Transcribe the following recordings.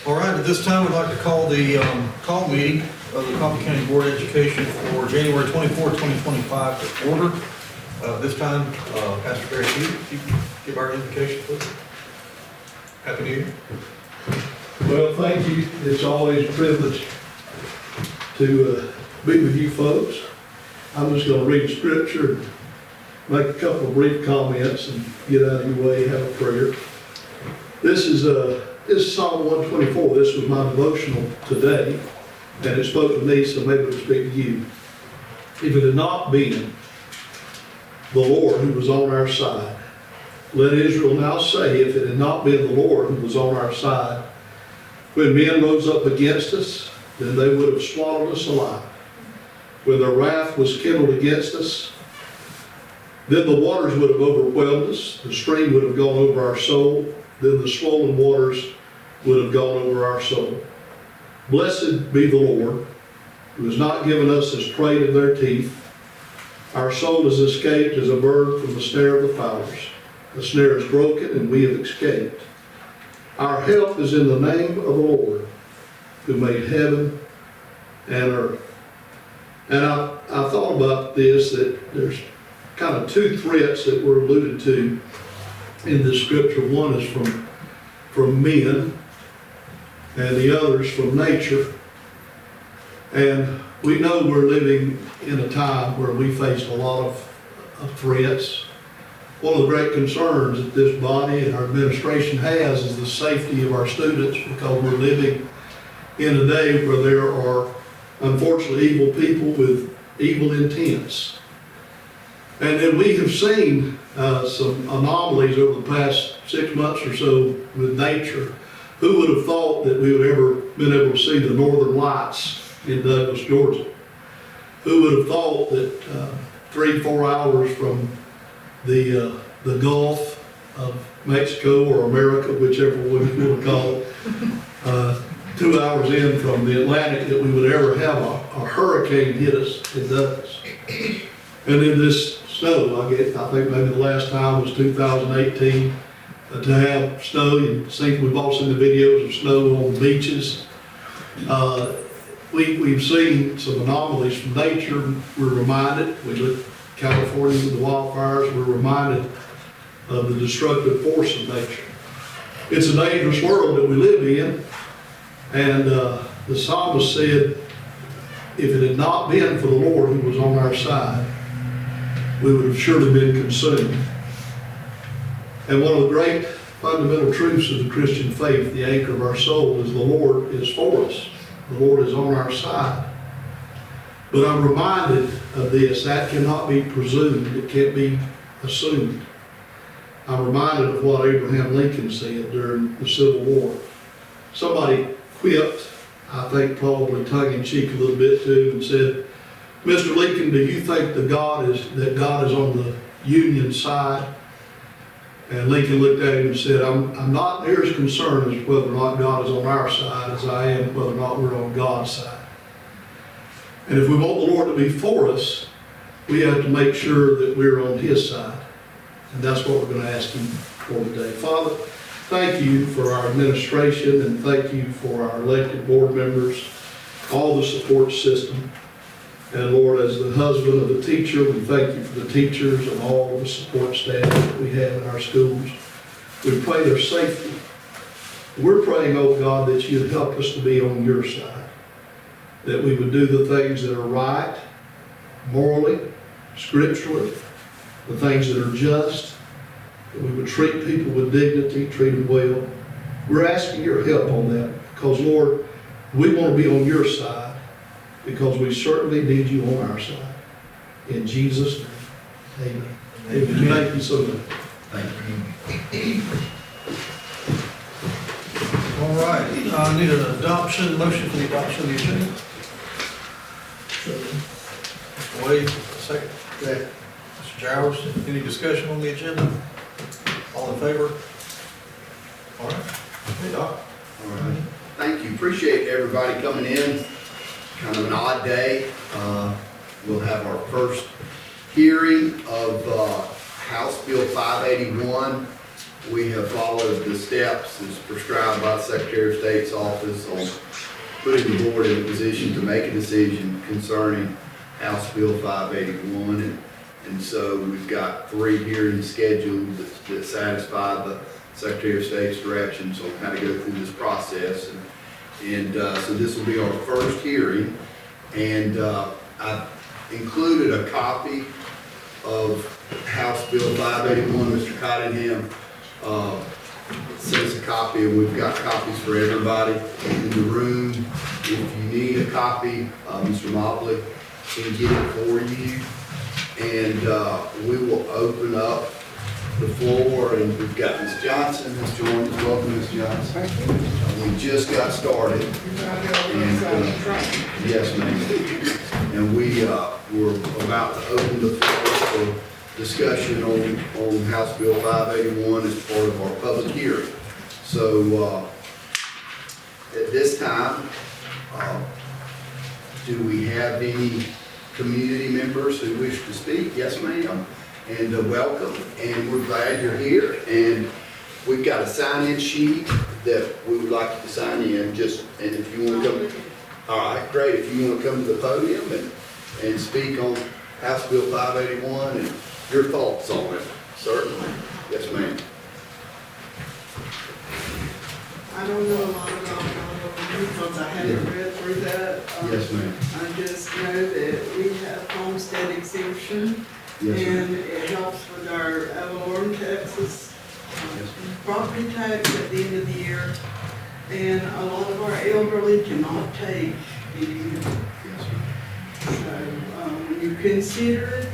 All right, at this time, we'd like to call the call meeting of the Coffee County Board of Education for January 24, 2025 to order. This time, Pastor Barry, if you can give our invocation, please. Happy New Year. Well, thank you. It's always a privilege to be with you folks. I'm just going to read the scripture and make a couple of brief comments and get out of your way, have a prayer. This is Psalm 124. This was my devotional today, and it spoke to me, so maybe it'll speak to you. If it had not been the Lord who was on our side, let Israel now say, if it had not been the Lord who was on our side, when men rose up against us, then they would have swallowed us alive. When their wrath was kindled against us, then the waters would have overwhelmed us, the stream would have gone over our soul, then the swollen waters would have gone over our soul. Blessed be the Lord, who has not given us as prey of their teeth. Our soul has escaped as a bird from the snare of the fowlers. The snare is broken, and we have escaped. Our help is in the name of the Lord, who made heaven and earth. And I thought about this, that there's kind of two threats that were alluded to in this scripture. One is from men, and the other is from nature. And we know we're living in a time where we face a lot of threats. One of the great concerns that this body and our administration has is the safety of our students, because we're living in a day where there are unfortunately evil people with evil intents. And then we have seen some anomalies over the past 6 months or so with nature. Who would have thought that we would ever been able to see the northern lights in Douglas, Georgia? Who would have thought that 3-4 hours from the Gulf of Mexico or America, whichever one you want to call it, 2 hours in from the Atlantic, that we would ever have a hurricane hit us in Douglas? And then this snow, I think maybe the last time was 2018, to have snow. We've all seen the videos of snow on the beaches. We've seen some anomalies from nature. We're reminded, we look at California with the wildfires, we're reminded of the destructive force of nature. It's a dangerous world that we live in, and the psalmist said, if it had not been for the Lord who was on our side, we would have surely been consumed. And one of the great fundamental truths of the Christian faith, the anchor of our soul, is the Lord is for us. The Lord is on our side. But I'm reminded of this, that cannot be presumed, it can't be assumed. I'm reminded of what Abraham Lincoln said during the Civil War. Somebody quipped, I think probably tongue-in-cheek a little bit too, and said, Mr. Lincoln, do you think that God is on the Union side? And Lincoln looked at him and said, I'm not near as concerned as whether or not God is on our side as I am whether or not we're on God's side. And if we want the Lord to be for us, we have to make sure that we're on His side. And that's what we're going to ask Him for today. Father, thank you for our administration, and thank you for our elected board members, all the support system. And Lord, as the husband of a teacher, we thank you for the teachers and all the support staff that we have in our schools. We pray their safety. We're praying, oh God, that you'd help us to be on your side, that we would do the things that are right, morally, scripturally, the things that are just, that we would treat people with dignity, treat them well. We're asking your help on that, because Lord, we want to be on your side, because we certainly need you on our side. In Jesus' name, amen. Amen. Thank you so much. Thank you. All right, I need an motion for the adoption of the agenda. Mr. Wade, second. Yeah. Mr. Jowers, any discussion on the agenda? All in favor? All right. Hey, Doc. All right. Thank you. Appreciate everybody coming in. Kind of an odd day. We'll have our first hearing of House Bill 581, we have followed the steps as prescribed by the Secretary of State's office on putting the board in a position to make a decision concerning House Bill 581. And so we've got 3 hearings scheduled that satisfy the Secretary of State's directions on how to go through this process. And so this will be our first hearing. And I've included a copy of House Bill 581. Mr. Cottingham sent us a copy, and we've got copies for everybody in the room. If you need a copy, Mr. Mobley can get it for you. And we will open up the floor, and we've got Ms. Johnson. Ms. Jones, welcome, Ms. Johnson. We just got started. And, yes, ma'am. And we're about to open the floor for discussion on House Bill 581 as part of our public hearing. So at this time, do we have any community members who wish to speak? Yes, ma'am. And welcome, and we're glad you're here. And we've got a sign-in sheet that we would like you to sign in. And if you want to come, all right, great. If you want to come to the podium and speak on House Bill 581 and your thoughts on it, certainly. Yes, ma'am. I don't know a lot about it because I haven't read through that. Yes, ma'am. I just know that we have homestead exemption, Yes, ma'am. and it helps with our Avalon, Texas Yes, property tax at the end of the year. And a lot of our elderly cannot take any. Yes, ma'am. So when you consider it,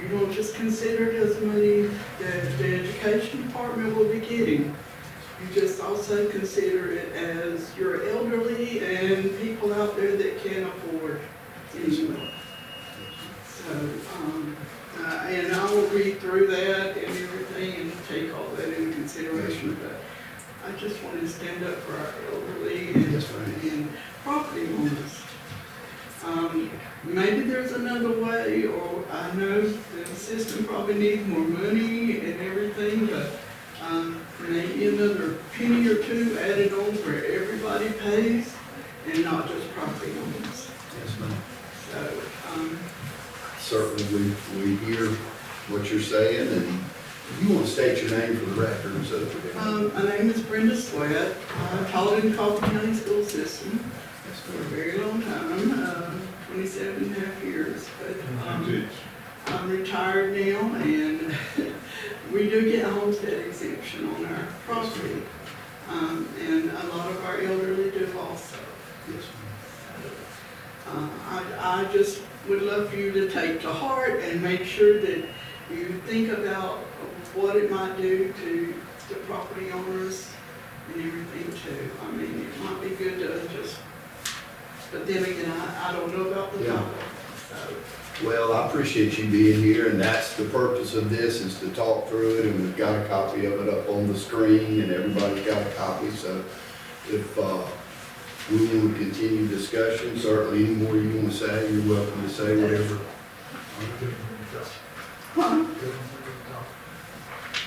you don't just consider it as money that the education department will be getting. You just also consider it as your elderly and people out there that can't afford anymore. So, and I will read through that and everything and take all that into consideration, but I just wanted to stand up for our elderly and property owners. Maybe there's another way, or I know the system probably needs more money and everything, but maybe another penny or two added on where everybody pays and not just property owners. Yes, ma'am. So, Certainly, we hear what you're saying, and you want to state your name for the record, so. my name is Brenda Sweat. I taught in the Coffee County School System Yes, for a ma'am. very long time, 27 and a half years. But I'm retired now, and we do get a homestead exemption on our property. And a lot of our elderly do also. Yes, I just would love for you to take to heart and make sure that you think about what it might do to the property owners and everything too. I mean, it might be good to just, but then again, I don't know about the Yeah. dollar, so. Well, I appreciate you being here, and that's the purpose of this, is to talk through it, and we've got a copy of it up on the screen, and everybody's got a copy, so if we want to continue discussion, certainly any more you want to say, you're welcome to say whatever. Huh?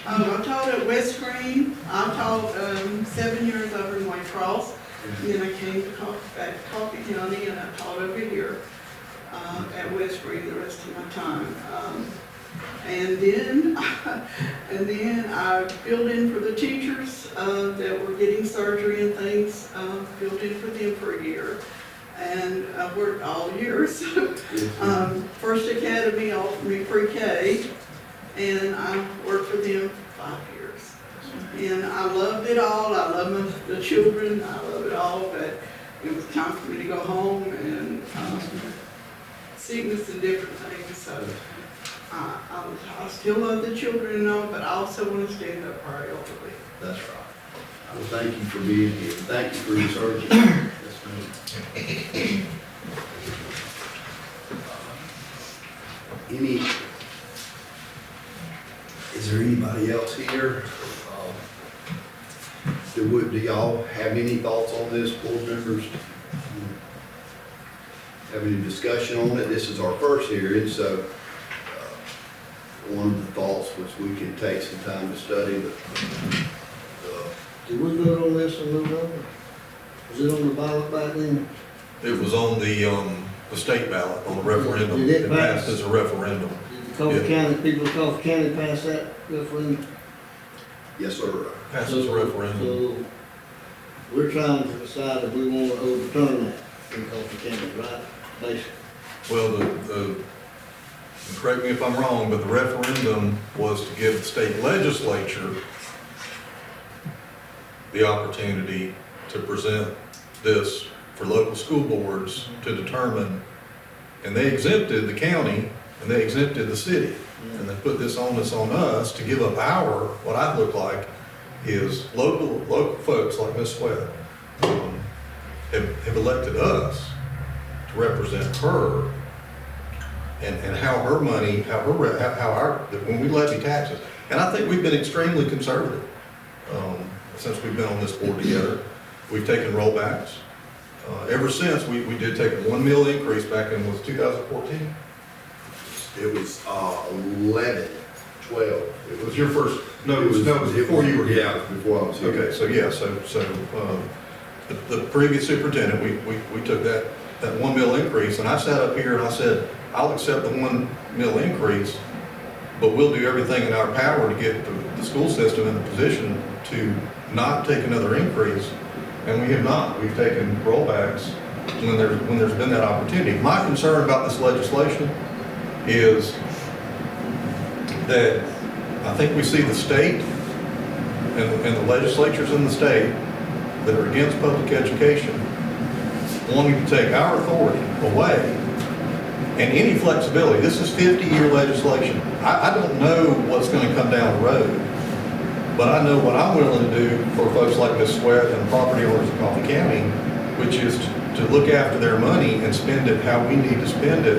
I taught at West Green. I taught 7 years over in White Cross. Then I came back to Coffee County, and I taught over here at West Green the rest of my time. And then I filled in for the teachers that were getting surgery and things, filled in for them for a year. And I worked all year, so First Academy offered me pre-K, and I worked for them for 5 years. And I loved it all. I love the children. I love it all, but it was time for me to go home, and sickness and different things. So I still love the children and all, but I also want to stand up for our elderly. That's right. Well, thank you for being here. Thank you for your service. Yes, ma'am. Is there anybody else here? Do y'all have any thoughts on this, board members? Have any discussion on it? This is our first hearing, so one of the thoughts which we can take some time to study, but, Did we vote on this in November? Was it on the ballot back then? It was on the state ballot, on the referendum. Did it passed pass? as a referendum. Did the Coffee County, people of Coffee County pass that referendum? yes, sir. Passed as a referendum. So, we're trying to decide if we want to overturn that in Coffee County, right? Basically. Well, correct me if I'm wrong, but the referendum was to give the state legislature the opportunity to present this for local school boards to determine, and they exempted the county and they exempted the city. And they put this onus on us to give up our, what I look like is local folks like Ms. Sweat have elected us to represent her and how her money, when we levy taxes. And I think we've been extremely conservative since we've been on this board together. We've taken rollbacks. Ever since, we did take a 1 mil increase back in, was 2014? It was 11, 12. It was your first, no, it was before you were here. Yeah, it was before I was here. Okay, so yeah, the previous superintendent, we took that 1 mil increase, and I sat up here and I said, I'll accept the 1 mil increase, but we'll do everything in our power to get the school system in a position to not take another increase, and we have not. We've taken rollbacks when there's been that opportunity. My concern about this legislation is that I think we see the state and the legislatures in the state that are against public education wanting to take our authority away and any flexibility. This is 50-year legislation. I don't know what's going to come down the road, but I know what I'm willing to do for folks like Ms. Sweat and property owners in Coffee County, which is to look after their money and spend it how we need to spend it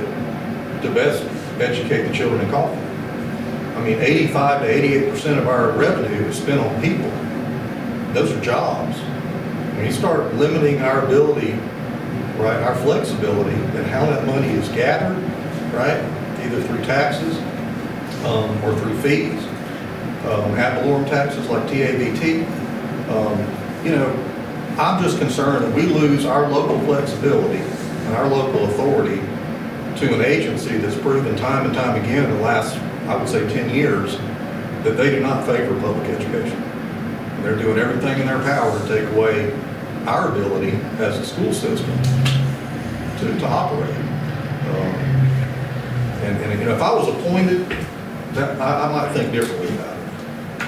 to best educate the children in Coffee. I mean, 85 to 88% of our revenue is spent on people. Those are jobs. When you start limiting our ability, right, our flexibility and how that money is gathered, right, either through taxes or through fees, ad valorem taxes like TABT, I'm just concerned that we lose our local flexibility and our local authority to an agency that's proven time and time again in the last, I would say, 10 years, that they do not favor public education. And they're doing everything in their power to take away our ability as a school system to operate. And if I was appointed, I might think differently about it.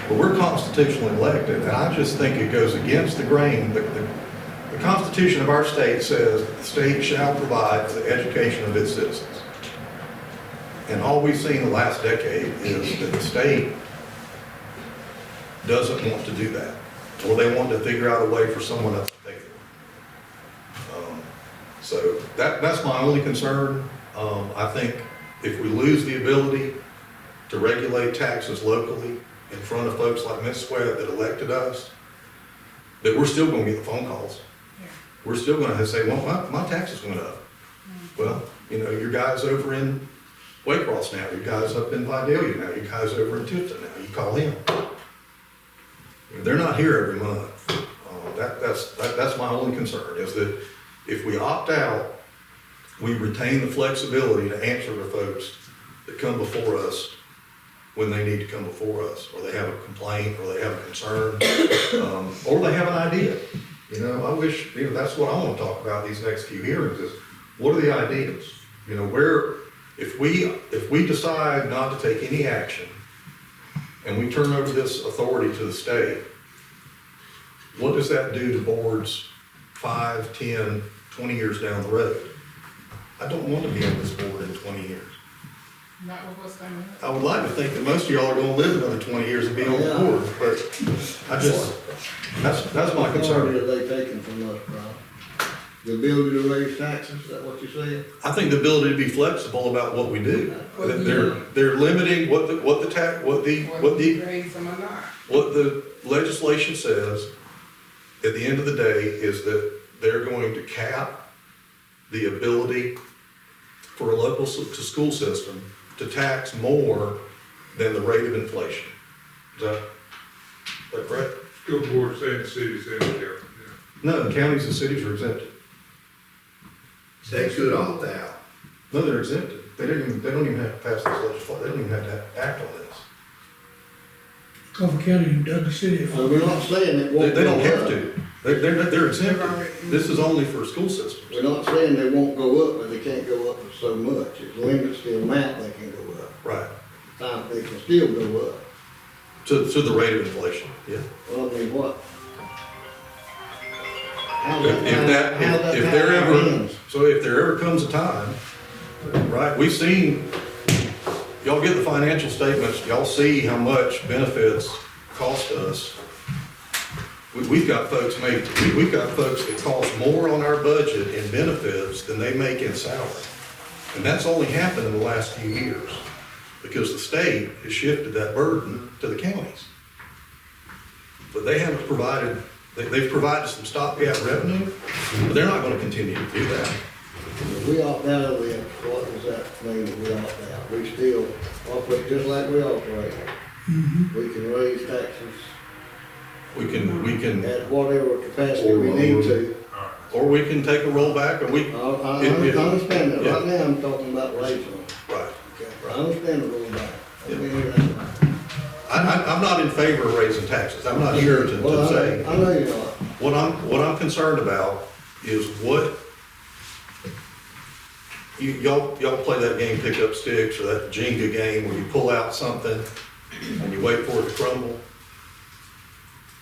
But we're constitutionally elected, and I just think it goes against the grain. The Constitution of our state says the state shall provide for the education of its citizens. And all we've seen the last decade is that the state doesn't want to do that. Or they want to figure out a way for someone else to pay for it. So that's my only concern. I think if we lose the ability to regulate taxes locally in front of folks like Ms. Sweat that elected us, that we're still going to get the phone calls. Yeah. We're still going to say, well, my taxes went up. Well, your guys over in Waycross now, your guys up in Vidalia now, your guys over in Tifton now, you call him. They're not here every month. That's my only concern, is that if we opt out, we retain the flexibility to answer to folks that come before us when they need to come before us, or they have a complaint, or they have a concern, or they have an idea. I wish, that's what I want to talk about these next few hearings is, what are the ideas? If we decide not to take any action and we turn over this authority to the state, what does that do to boards 5, 10, 20 years down the road? I don't want to be on this board in 20 years. Not with what's coming up. I would like to think that most of y'all are going to live another 20 years and be on the board, but that's my What concern. are they taking from us, Brian? The ability to raise taxes, is that what you're saying? I think the ability to be flexible about what we do. They're limiting what the Raise them or not. what the legislation says at the end of the day is that they're going to cap the ability for a local school system to tax more than the rate of inflation. Is that correct? School board saying the city's in there. No, counties and cities are exempted. They could opt out. No, they're exempted. They don't even have to pass this legislation. They don't even have to act on this. Coffee County and Douglas City. So we're not saying it won't They go don't have up. to. They're exempted. This is only for school systems. We're not saying they won't go up, but they can't go up so much. It limits the amount they can go up. Right. Time they can still go up. To the rate of inflation, yeah. Well, I mean, what? If there ever comes a time, right, we've seen, y'all get the financial statements, y'all see how much benefits cost us. We've got folks that cost more on our budget in benefits than they make in salary. And that's only happened in the last few years, because the state has shifted that burden to the counties. But they haven't provided, they've provided some stopgap revenue, but they're not gonna continue to do that. We opt out of it, what does that mean that we opt out? We still operate just like we operate. We can raise taxes We can, at whatever capacity we need to. or we can take a rollback, or we, I understand that. Yeah. Right now, I'm talking about raising them. right. Okay, I understand the rollback. I'm not in favor of raising taxes, I'm not here to say. I know you're not. What I'm concerned about is y'all play that game pick up sticks, or that Jenga game where you pull out something and you wait for it to crumble.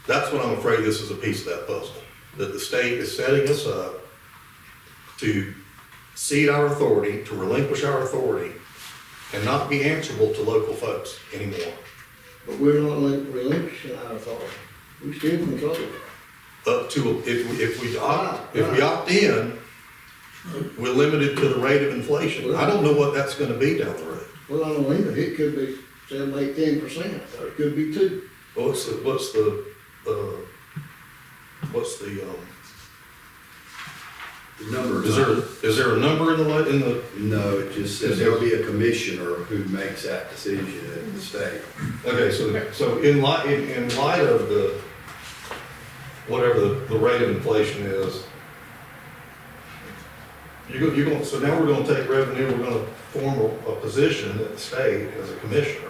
That's what I'm afraid this is a piece of that puzzle, that the state is setting us up to cede our authority, to relinquish our authority, and not be answerable to local folks anymore. But we're not relinquishing our authority. We still control it. Up to, if we opt in, we're limited to the rate of inflation. I don't know what that's gonna be down the road. Well, I don't either. It could be 7, 8, 10%, or it could be 2. What's The number is there a number in the, No, it just says there'll be a commissioner who makes that decision at the state. okay, so in light of the, whatever the rate of inflation is, so now we're gonna take revenue, we're gonna form a position at the state as a commissioner.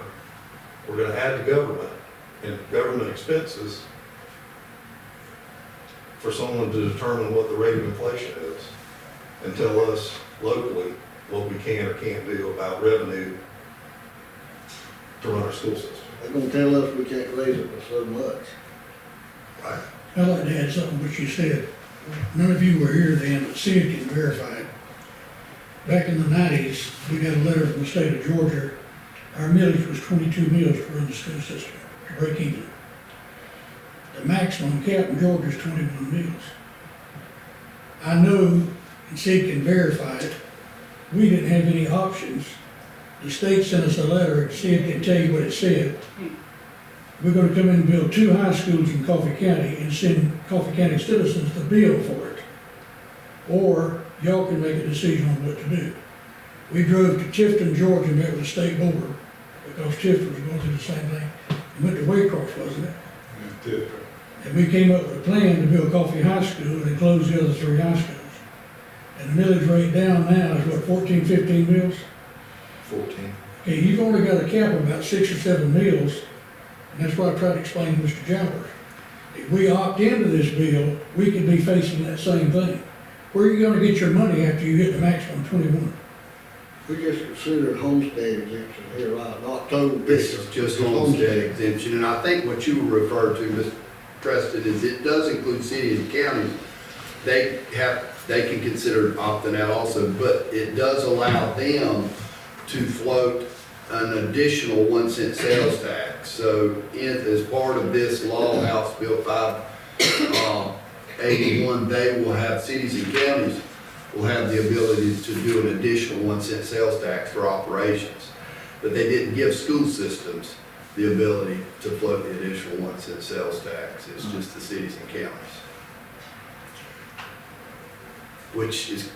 We're gonna add to government and government expenses for someone to determine what the rate of inflation is and tell us locally what we can or can't do about revenue to run our school system. They're gonna tell us we can't raise it for so much. Right. I'd like to add something which you said. None of you were here then, but Sid can verify it. Back in the 90s, we got a letter from the state of Georgia. Our millage was 22 mills to run the school system, to break even. The maximum cap in Georgia is 21 mills. I know, and Sid can verify it, we didn't have any options. The state sent us a letter, and Sid can tell you what it said. We're gonna come in and build 2 high schools in Coffee County and send Coffee County citizens the bill for it. Or y'all can make a decision on what to do. We drove to Tifton, Georgia, and met with the state board, because Tifton was going through the same thing. We went to Waycross, wasn't it? And we came up with a plan to build Coffee High School and close the other 3 high schools. And the millage rate down now is what, 14, 15 mills? 14. Okay, you've only got a cap of about 6 or 7 mills, and that's what I tried to explain to Mr. Jowers. If we opt into this bill, we could be facing that same thing. Where are you gonna get your money after you hit the maximum 21? We just considered homestead exemption here, right, not total This is business. just homestead exemption, and I think what you referred to, Mr. Preston, is it does include cities and counties. They can consider opting out also, but it does allow them to float an additional 1 cent sales tax. So as part of this law, House Bill 581, they will have, cities and counties will have the ability to do an additional 1 cent sales tax for operations. But they didn't give school systems the ability to float the additional 1 cent sales tax. It's just the cities and counties. Which is,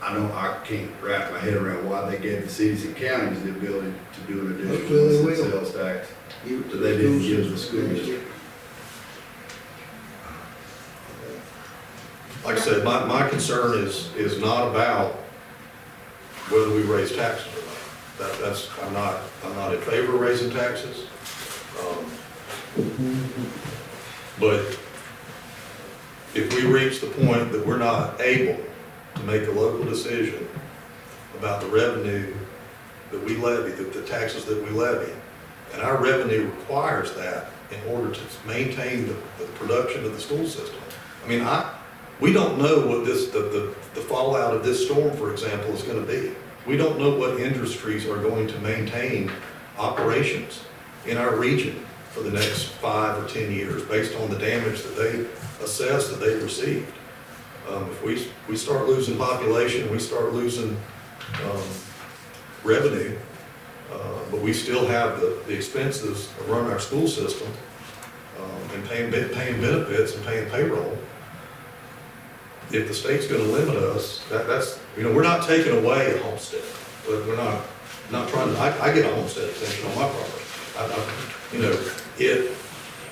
I can't wrap my head around why they gave the cities and counties the ability to do an Hopefully additional they one cent will. sales tax. Give it to But they didn't schools give the school next district. year. Like I said, my concern is not about whether we raise taxes or not. I'm not in favor of raising taxes. But if we reach the point that we're not able to make a local decision about the revenue that we levy, the taxes that we levy, and our revenue requires that in order to maintain the production of the school system. I mean, we don't know what the fallout of this storm, for example, is gonna be. We don't know what industries are going to maintain operations in our region for the next 5 or 10 years, based on the damage that they assess that they've received. If we start losing population, we start losing revenue, but we still have the expenses of running our school system, and paying benefits and paying payroll. If the state's gonna limit us, that's, we're not taking away a homestead, but we're not trying to, I get a homestead exemption on my property.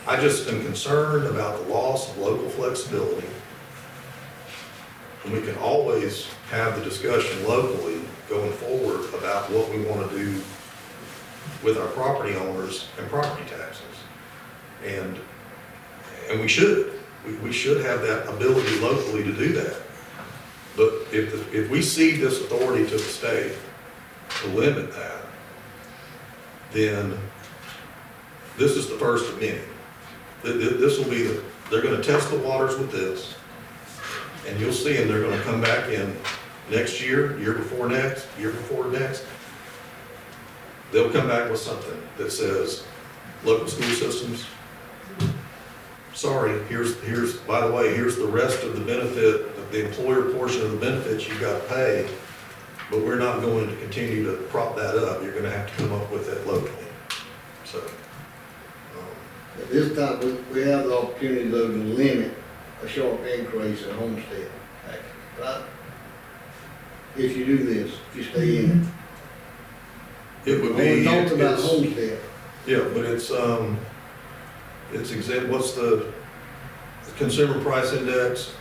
I just am concerned about the loss of local flexibility. And we can always have the discussion locally going forward about what we wanna do with our property owners and property taxes. And we should. We should have that ability locally to do that. But if we cede this authority to the state to limit that, then this is the first of many. This will be they're gonna test the waters with this, and you'll see them, they're gonna come back in next year, year before next, year before next. They'll come back with something that says, local school systems, sorry, by the way, here's the rest of the benefit, the employer portion of the benefits you've got to pay, but we're not going to continue to prop that up. You're gonna have to come up with it locally. So, At this time, we have the opportunity though to limit a sharp increase in homestead taxes, right? If you do this, if you stay in it. it would We be, talked about it's, homestead. yeah, but it's exempt, what's the consumer price index?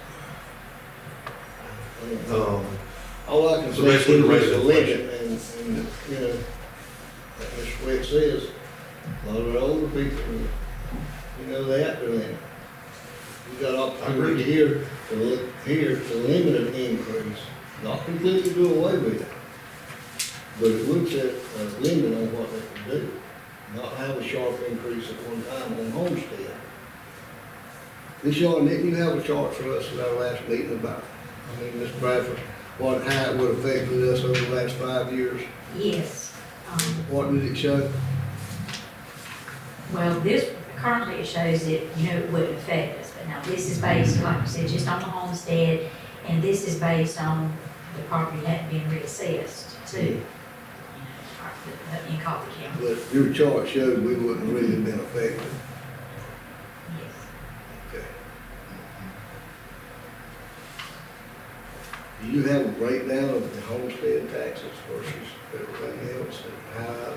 All I can So say is basically the rate it's of a limit, and, you know, that's what it says. A lot of the older people, you know, they have to limit. You got opportunity here to limit an increase, not completely do away with it. But it would set a limit on what they can do, not have a sharp increase at one time on homestead. Ms. Shawn, didn't you have a chart for us at our last meeting about, Ms. Bradford, what, how it would have affected us over the last 5 years? Yes. What did it show? Well, this, currently it shows that, it wouldn't affect us, but now this is based, like you said, just on the homestead, and this is based on the property not being reassessed too, in Coffee County. But your chart showed we wouldn't really have been affected. Yes. Okay. Do you have a breakdown of the homestead taxes versus everything else, and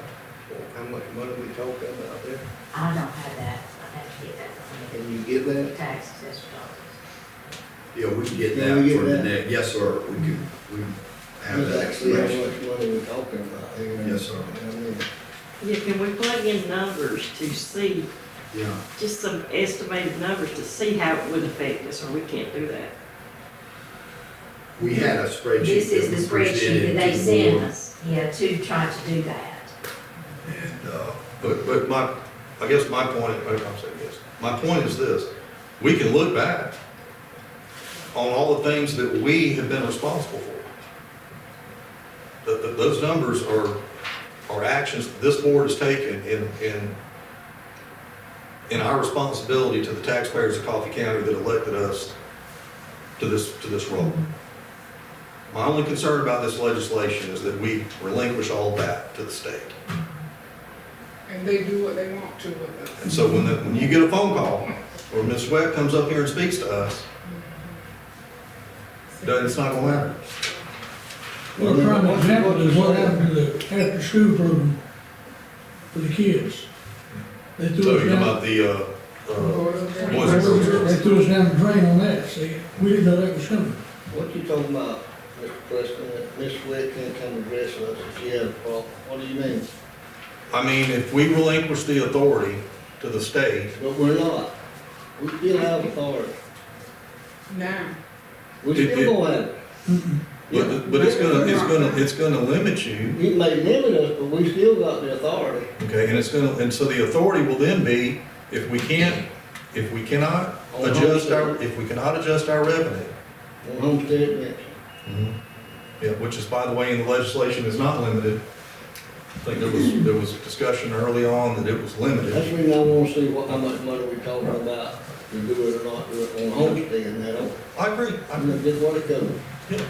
how much money we talking about there? I don't have that, I have to get that from Can you get the that? tax assessor's office. Yeah, we can get Can we that get for the that? next, yes, sir, we have That's that actually how information. much money we're talking about here. Yes, sir. I mean, Yeah, can we plug in numbers to see, Yeah, just some estimated numbers to see how it would affect us, or we can't do that? we had a spreadsheet. This is that the we spreadsheet presented that they to the sent board. us, to try to do that. And, but I guess my point, I'm saying this, my point is this, we can look back on all the things that we have been responsible for. Those numbers are actions that this board has taken in our responsibility to the taxpayers of Coffee County that elected us to this role. My only concern about this legislation is that we relinquish all that to the state. And they do what they want to with us. And so when you get a phone call, or Ms. Sweat comes up here and speaks to us, it's not gonna matter. Well, a prime example is what happened to the after-school program for the kids. They So threw us you're talking down, about the, Boys and Girls they threw us down the drain on that, see, we didn't know that was coming. What you talking about, Mr. Preston, that Ms. Sweat can't come address us if she has a problem? What do you mean? I mean, if we relinquish the authority to the state, But we're not. We still have authority. Now, We It- still gonna have it. but it's gonna limit you, You may limit us, but we still got the authority. okay, and so the authority will then be, if we cannot adjust our revenue. On homestead exemption. Yeah, which is, by the way, in the legislation is not limited. I think there was discussion early on that it was That's limited. the reason I wanna see how much money we talking about, to do it or not do it on homestead, and that, I agree, I'm gonna get what it covers.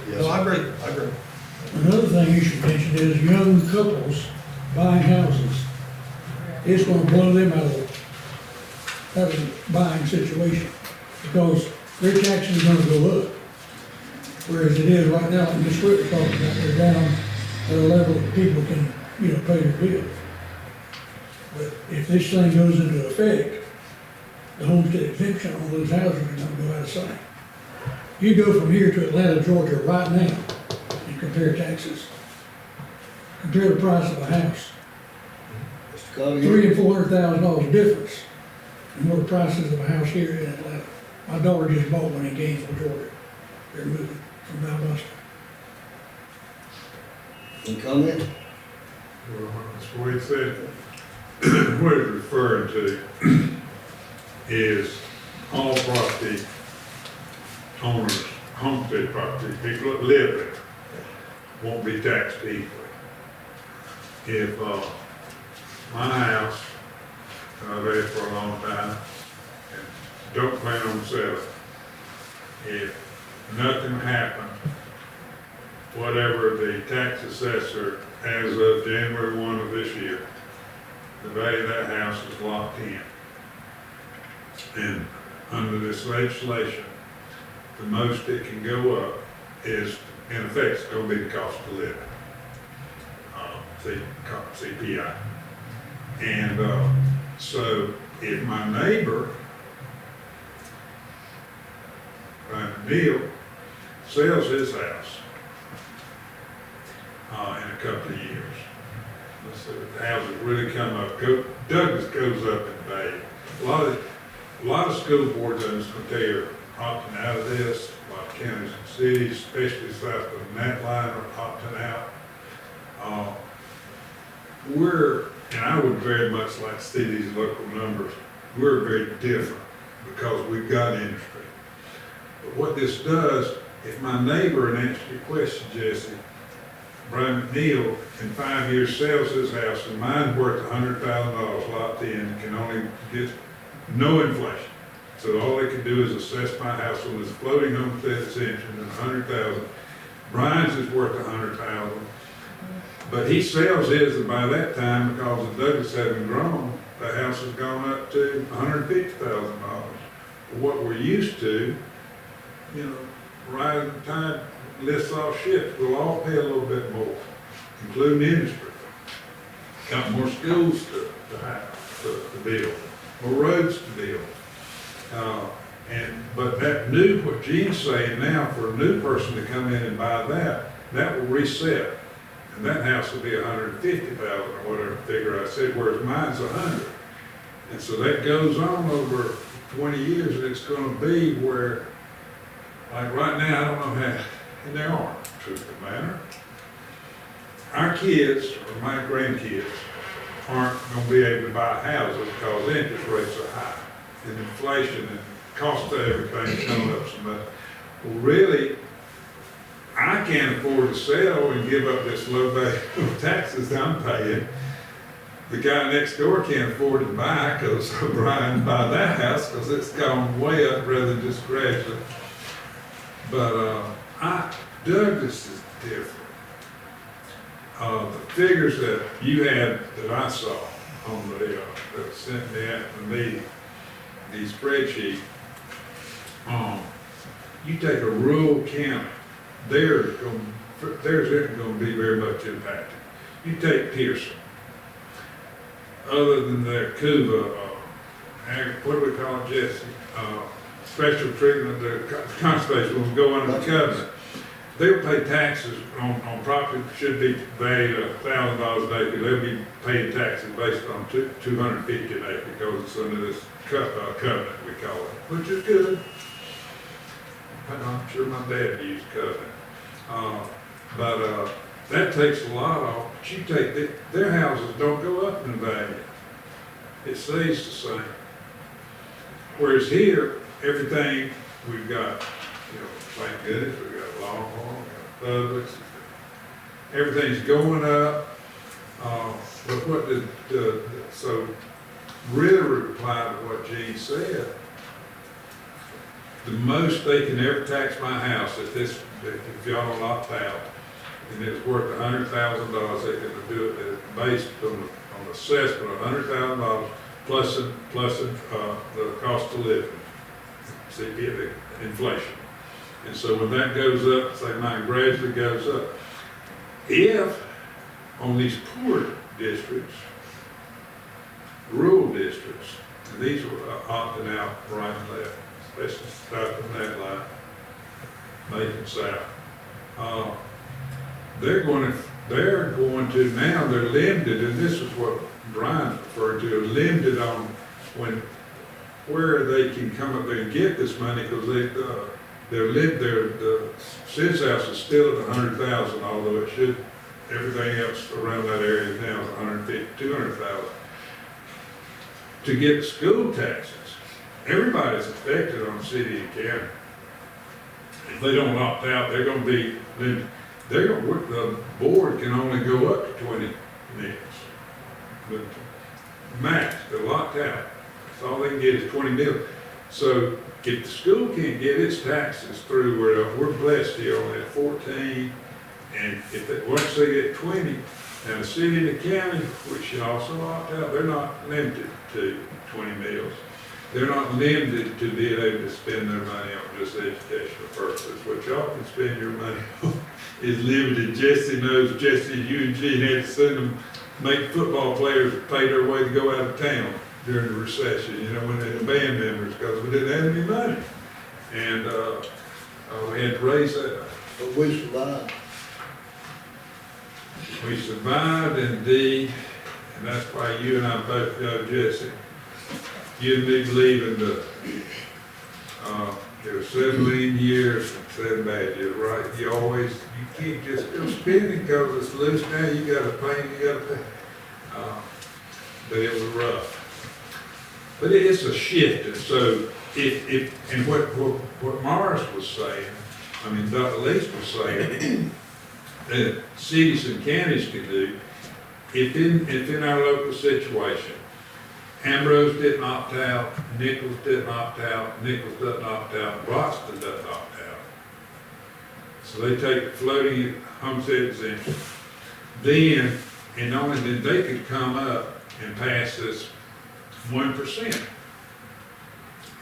no, I agree. Another thing you should mention is young couples buying houses. It's gonna blow them out of the buying situation, because their taxes are gonna go up. Whereas it is right now, like Ms. Swift was talking about, they're down at a level that people can, pay their bills. But if this thing goes into effect, the homestead exemption on those houses are gonna go out of sight. You go from here to Atlanta, Georgia right now and compare taxes. Compare the price of a house, Mr. Collier, $300,000 and $400,000 difference in what the prices of a house here in Atlanta. My daughter just bought one in Gainesville, Georgia. They're moving from Valdosta. any comment? Well, that's what he said. What he's referring to is all property owners, homestead property, people that live there, won't be taxed equally. If, my house, I've had it for a long time, and don't plan on selling, if nothing happened, whatever the tax assessor as of January 1 of this year, the value of that house is locked in. And under this legislation, the most it can go up is, in effect, it's gonna be the cost of living. CPI. And, so if my neighbor, Neil, sells his house, in a couple of years, let's say the houses really come up, Douglas goes up in value. A lot of school board owners can tell you are opting out of this, a lot of counties and cities, especially south of that line, are opting out. And I would very much like to see these local numbers, we're very different because we've got industry. But what this does, if my neighbor, and answer your question, Jesse, Brian McNeil, in 5 years sells his house, and mine's worth $100,000 locked in, can only get no inflation. So all they can do is assess my house on this floating homestead exemption at $100,000. Brian's is worth $100,000. But he sells his, and by that time, because of Douglas having grown, the house has gone up to $150,000. What we're used to, rising tide lifts all ships, we'll all pay a little bit more, including industry. Got more schools to build, more roads to build. But what Gene's saying now, for a new person to come in and buy that will reset. And that house will be $150,000 or whatever figure I said, whereas mine's $100,000. And so that goes on over 20 years, and it's gonna be where, like right now, I don't know how, and there aren't, truth of the matter. Our kids, or my grandkids, aren't gonna be able to buy houses because interest rates are high, and inflation and cost of everything's coming up so much. Well, really, I can't afford to sell and give up this low value of taxes that I'm paying. The guy next door can't afford to buy because Brian buy that house because it's gone way up rather than just gradually. But Douglas is different. The figures that you had that I saw on the that sent me after the meeting, the spreadsheet, you take a rural county, they're going theirs isn't gonna be very much impacted. You take Pearson. Other than their CUVA, what do we call it, Jesse? Special treatment, the conservation will go under the covenant. They'll pay taxes on property that should be valued $1,000 an acre. They'll be paying taxes based on 250 an acre because it's under this covenant, we call it, which is good. I'm sure my dad used covenant. But that takes a lot off. But you take their houses don't go up in value. It stays the same. Whereas here, everything we've got, thank goodness, we've got Longhorn, we've got Publix, everything's going up. But what so really reply to what Gene said, the most they can ever tax my house if y'all don't opt out, and it's worth $100,000, they can do it based on assessment of $100,000 plus the cost of living, CPI, inflation. And so when that goes up, say mine gradually goes up. If on these poor districts, rural districts, and these are opting out right and left, especially south of that line, Macon South. They're going to now, they're limited, and this is what Brian's referred to, limited on where they can come up there and get this money, because the census house is still at 100,000, although it should, everything else around that area now is 150, 200,000. To get school taxes, everybody's affected on city and county. If they don't opt out, they're going to be limited. The board can only go up to 20 mills. But max, they're locked out. That's all they can get is 20 mills. So if the school can't get its taxes through, we're blessed here only at 14, and once they get 20, and the city and the county, which should also opt out, they're not limited to 20 mills. They're not limited to being able to spend their money on just educational purposes. What y'all can spend your money on is limited. Jesse knows, you and Gene had to send them, make football players pay their way to go out of town during the recession, when they were band members, because we didn't have any money. And we had to raise that. But we survived. We survived indeed, and that's why you and I both know, Jesse. You and me believe in there were 17 years and 7 bad years, right? You can't just go spending because it's loose now, you gotta pay. But it was rough. But it's a shift, and so and what Morris was saying, Dr. Leach was saying, that cities and counties can do, if in our local situation, Ambrose didn't opt out, Nichols didn't opt out, Nichols doesn't opt out, Broxton doesn't opt out. So they take floating homestead exemption. Then, and only then they could come up and pass this 1%.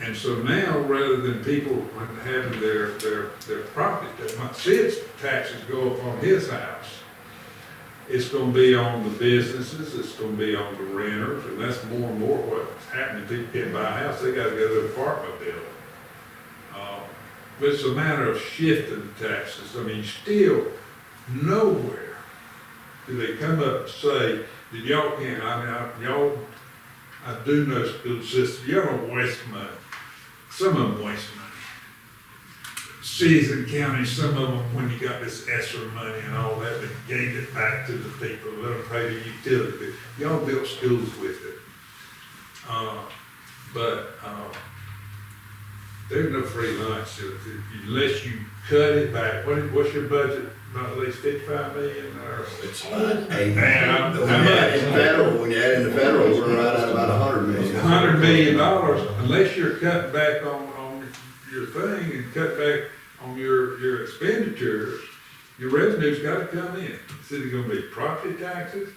And so now, rather than people having their property, Sid's taxes go up on his house, it's going to be on the businesses, it's going to be on the renters, and that's more and more what's happening. People can't buy a house, they got to go to an apartment building. But it's a matter of shifting the taxes. Still nowhere do they come up and say that y'all can't. I do know school systems, y'all don't waste money. Some of them waste money. Cities and counties, some of them, when you got this ESSER money and all that, they gave it back to the people, let them pay the utility bill. Y'all built schools with it. But there's no free lunch unless you cut it back. What's your budget? Not at least 55 million or? It's about 80. When you add in the federal, we're right at about 100 million. $100 million, unless you're cutting back on your thing and cut back on your expenditures, your revenue's gotta come in. It's either gonna be property taxes,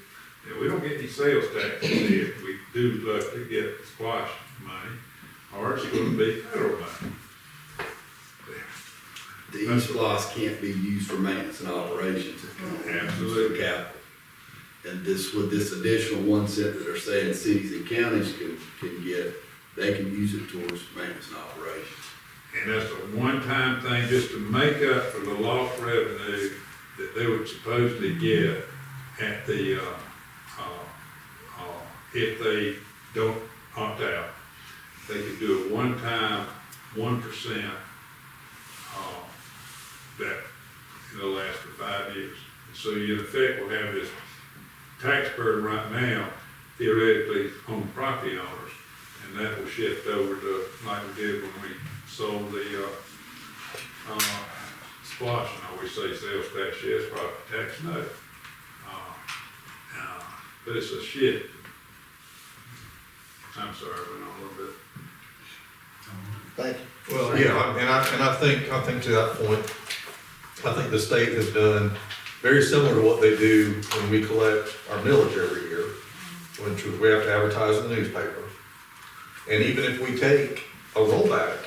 and we don't get any sales taxes if we do look to get splash money, or it's gonna be federal money. The the E-Splosh can't be used for maintenance and operations. It can only be used for Absolutely. capital. And this, with this additional 1 cent that they're saying cities and counties can get, they can use it towards maintenance and operations. And that's a one-time thing just to make up for the lost revenue that they would supposedly get at the, if they don't opt out. They could do a one-time, 1%, that it'll last for 5 years. So you in effect will have this tax burden right now theoretically on the property owners, and that will shift over to, like we did when we sold the, Splosh, and I always say sales tax, yes, property tax, no. But it's a shift. I'm sorry, I went on a little bit. Thank you. Well, yeah, and I think to that point, I think the state has done very similar to what they do when we collect our millage every year, which is we have to advertise in the newspaper. And even if we take a rollback,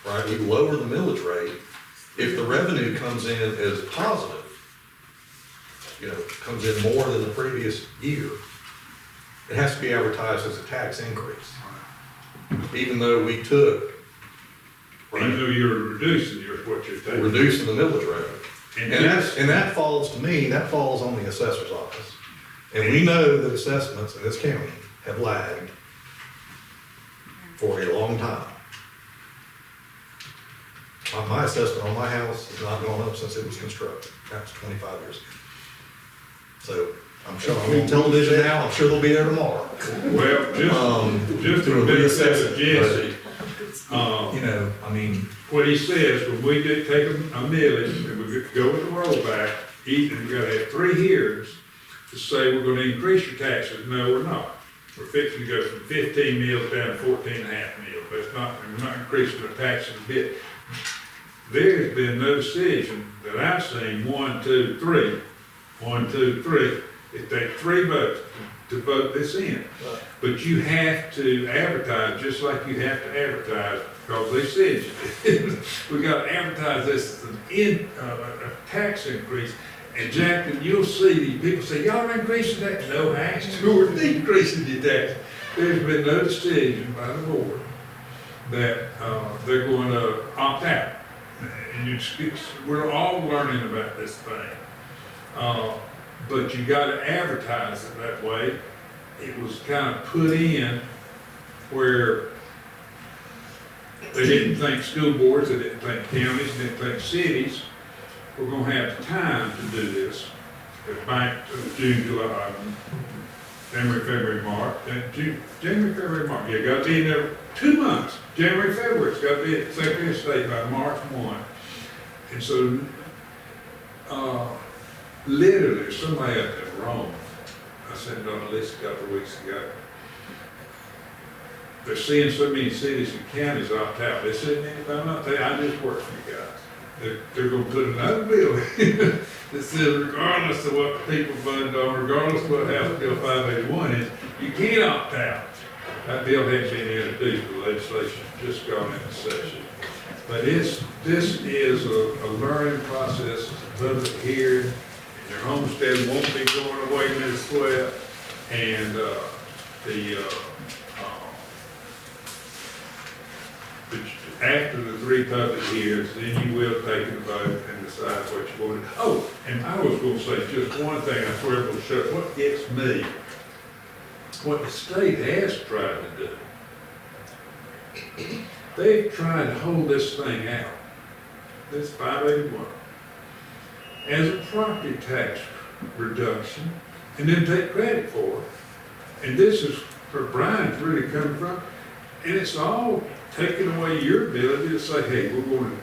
right, we lower the millage rate, if the revenue comes in as positive, you know, comes in more than the previous year, it has to be advertised as a tax increase. Even though we took, Even right, though you're reducing what you're taking. reducing the millage revenue. And that falls, to me, that falls on the assessor's office. And we know that assessments in this county have lagged for a long time. My assessment on my house has not gone up since it was constructed. That was 25 years ago. So I'm sure, I'm on television now, I'm sure they'll be there tomorrow. Well, just to to be reassess said, it, Jesse, You know, I mean, what he says, when we did take a millage, and we go with the rollback, we gotta have 3 hearings to say we're gonna increase your taxes. No, we're not. We're fixing to go from 15 mils down to 14.5 mils. That's not, and we're not increasing the taxes a bit. There has been no decision that I've seen, 1, 2, 3, 1, 2, 3. It takes 3 votes to vote this in. But you have to advertise, just like you have to advertise, because they said you did. We gotta advertise this as a tax increase. And Jackson, you'll see these people say, y'all are increasing that. No, actually, we're decreasing your tax. There's been no decision by the board that, they're going to opt out. And we're all learning about this thing. But you gotta advertise it that way. It was kind of put in where they didn't think school boards, they didn't think counties, they didn't think cities were gonna have the time to do this. June, July, January, February, March, January, February, March, yeah, got to be in there 2 months. January, February, it's got to be at the Secretary of State by March 1. And so, literally, somebody out there wrong. I sent it on a list a couple of weeks ago. They're seeing so many cities and counties opt out. They said, man, if I'm not there, I just work for you guys. They're gonna put another bill in that says regardless of what the people voted on, regardless of what House Bill 581 is, you can't opt out. That bill hasn't been introduced, the legislation just gone into session. But this is a learning process, it's a public hearing, and your homestead won't be going away in this sweat. And after the 3 public hearings, then you will take a vote and decide what you want to do. Oh, and I was gonna say just one thing, I swear it will shut, what gets me, what the state has tried to do. They've tried to hold this thing out, this 581, as a property tax reduction, and then take credit for it. And this is where Brian's really coming from, and it's all taking away your ability to say, hey, we're going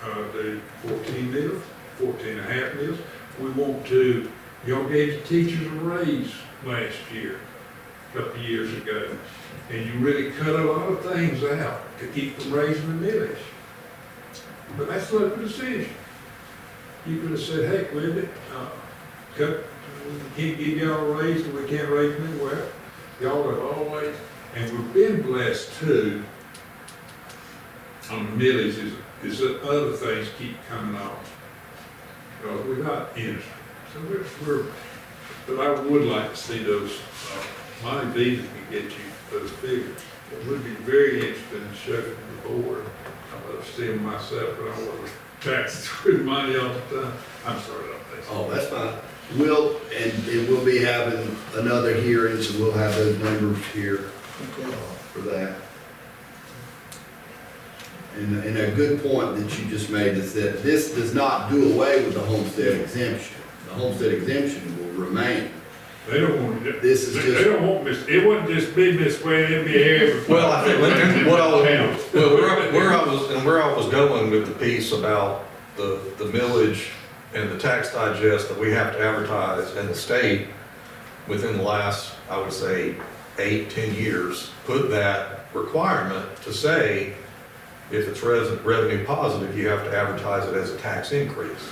to do 14 mils, 14.5 mils. We want to, y'all gave the teachers a raise last year, a couple of years ago. And you really cut a lot of things out to keep from raising the millage. But that's not a decision. You could have said, heck with it, we can't give y'all a raise and we can't raise them. Well, y'all have always, and we've been blessed too, on the millage is that other things keep coming off. Because we're not industry, so we're, but I would like to see those, Monty Beasley can get you those figures. It would be very interesting to show to the board. I've seen them myself, but I want to taxes with money all the time. I'm sorry, I don't think so. Oh, that's fine. We'll be having another hearing, so we'll have those numbers here for that. And a good point that you just made is that this does not do away with the homestead exemption. The homestead exemption will remain. They don't want to, This is they just, don't want it wouldn't just be this way, it'd be here. Well, I think, and what I was, well, where I was going with the piece about the millage and the tax digest that we have to advertise in the state within the last, I would say, 8-10 years, put that requirement to say, if it's revenue positive, you have to advertise it as a tax increase.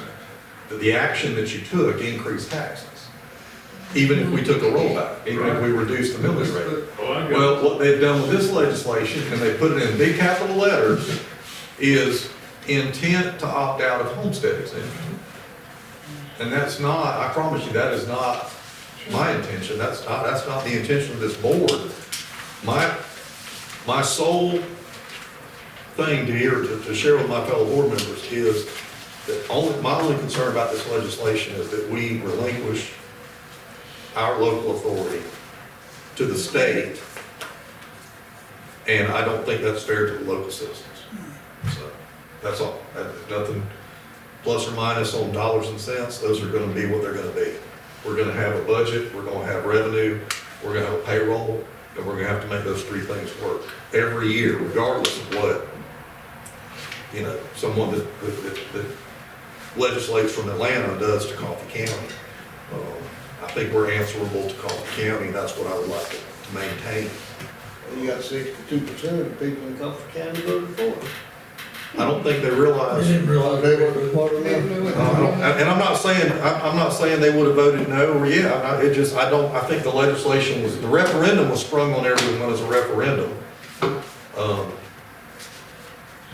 That the action that you took increased taxes. Even if we took a rollback, even if we reduced the millage rate. Oh, I got Well, what they've done with this legislation, and they put it in big capital letters, is intent to opt out of homestead exemption. And that's not, I promise you, that is not my intention. That's not the intention of this board. My sole thing to hear, to share with my fellow board members is that my only concern about this legislation is that we relinquish our local authority to the state, and I don't think that's fair to the local citizens. So, that's all. There's nothing plus or minus on dollars and cents. Those are gonna be what they're gonna be. We're gonna have a budget, we're gonna have revenue, we're gonna have a payroll, and we're gonna have to make those three things work every year, regardless of what, you know, someone that legislates from Atlanta does to Coffee County. I think we're answerable to Coffee County, and that's what I would like to maintain. You got 62% of the people in Coffee County voted for it. I don't think they They realize, didn't realize They were part of They that. knew it. and I'm not saying they would have voted no or yeah. I think the legislation the referendum was sprung on everyone as a referendum.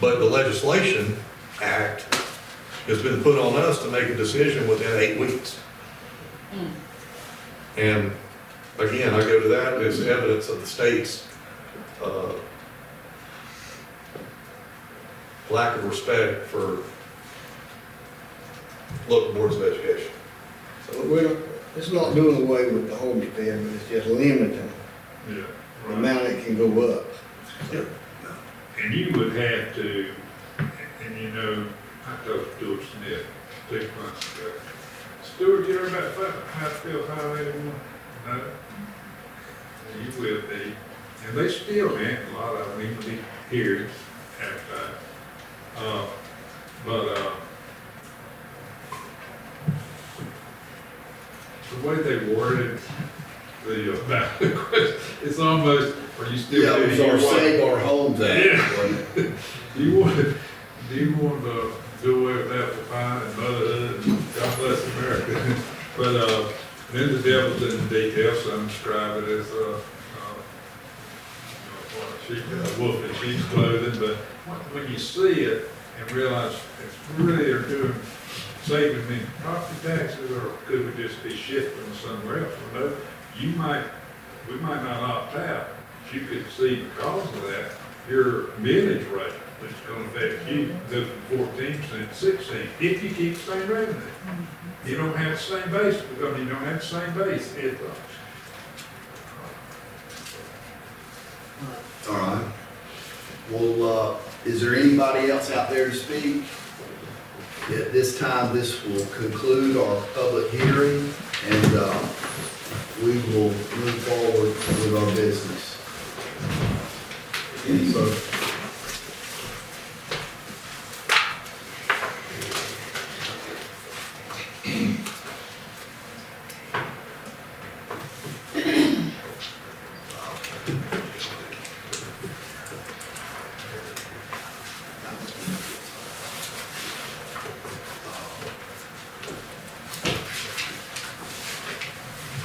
But the legislation act has been put on us to make a decision within 8 weeks. And again, I go to that as evidence of the state's lack of respect for local boards of education. It's not doing away with the homestead, but it's just limiting Yeah. the amount it can go up. And you would have to, and you know, I told Stuart Smith 6 months ago, Stuart, you ever about Highfield Highway 1? No? You will be. And they still have a lot of them, even the hearings after that. The way they worded the ballot question, it's almost, are you still? yeah, it was our Save Our Homes Act, Yeah. wasn't it? Do you want to do away with apple pie and motherhood and God bless America? But, then the devil's in the details, some describe it as, wolf in sheep's clothing, but when you see it and realize it's really, they're doing, saving me property taxes, or could we just be shifting them somewhere else? Well, no, we might not opt out. You could see because of that, your millage rate, which is going to affect you, go from 14% to 16%, if you keep the same revenue. You don't have the same base, because you don't have the same base. All right. Well, is there anybody else out there to speak? At this time, this will conclude our public hearing, and we will move forward with our business. So,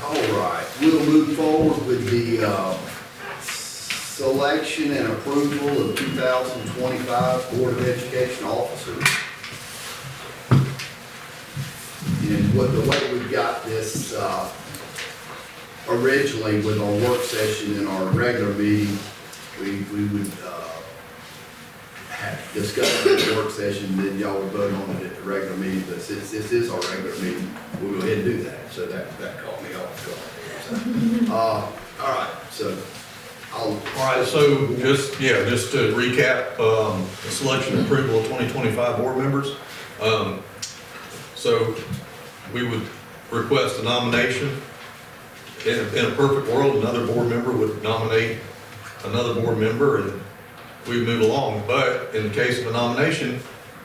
all right, we'll move forward with the solar election and approval of 2025 Board of Education officers. And the way we've got this, originally with our work session and our regular meeting, we would, have discussed it at the work session, then y'all would vote on it at the regular meeting, but since this is our regular meeting, we'll go ahead and do that, so that caught me off guard. So, all right, so I'll. All right, so just to recap, the selection and approval of 2025 board members. So we would request a nomination. In a perfect world, another board member would nominate another board member and we move along. But in the case of a nomination,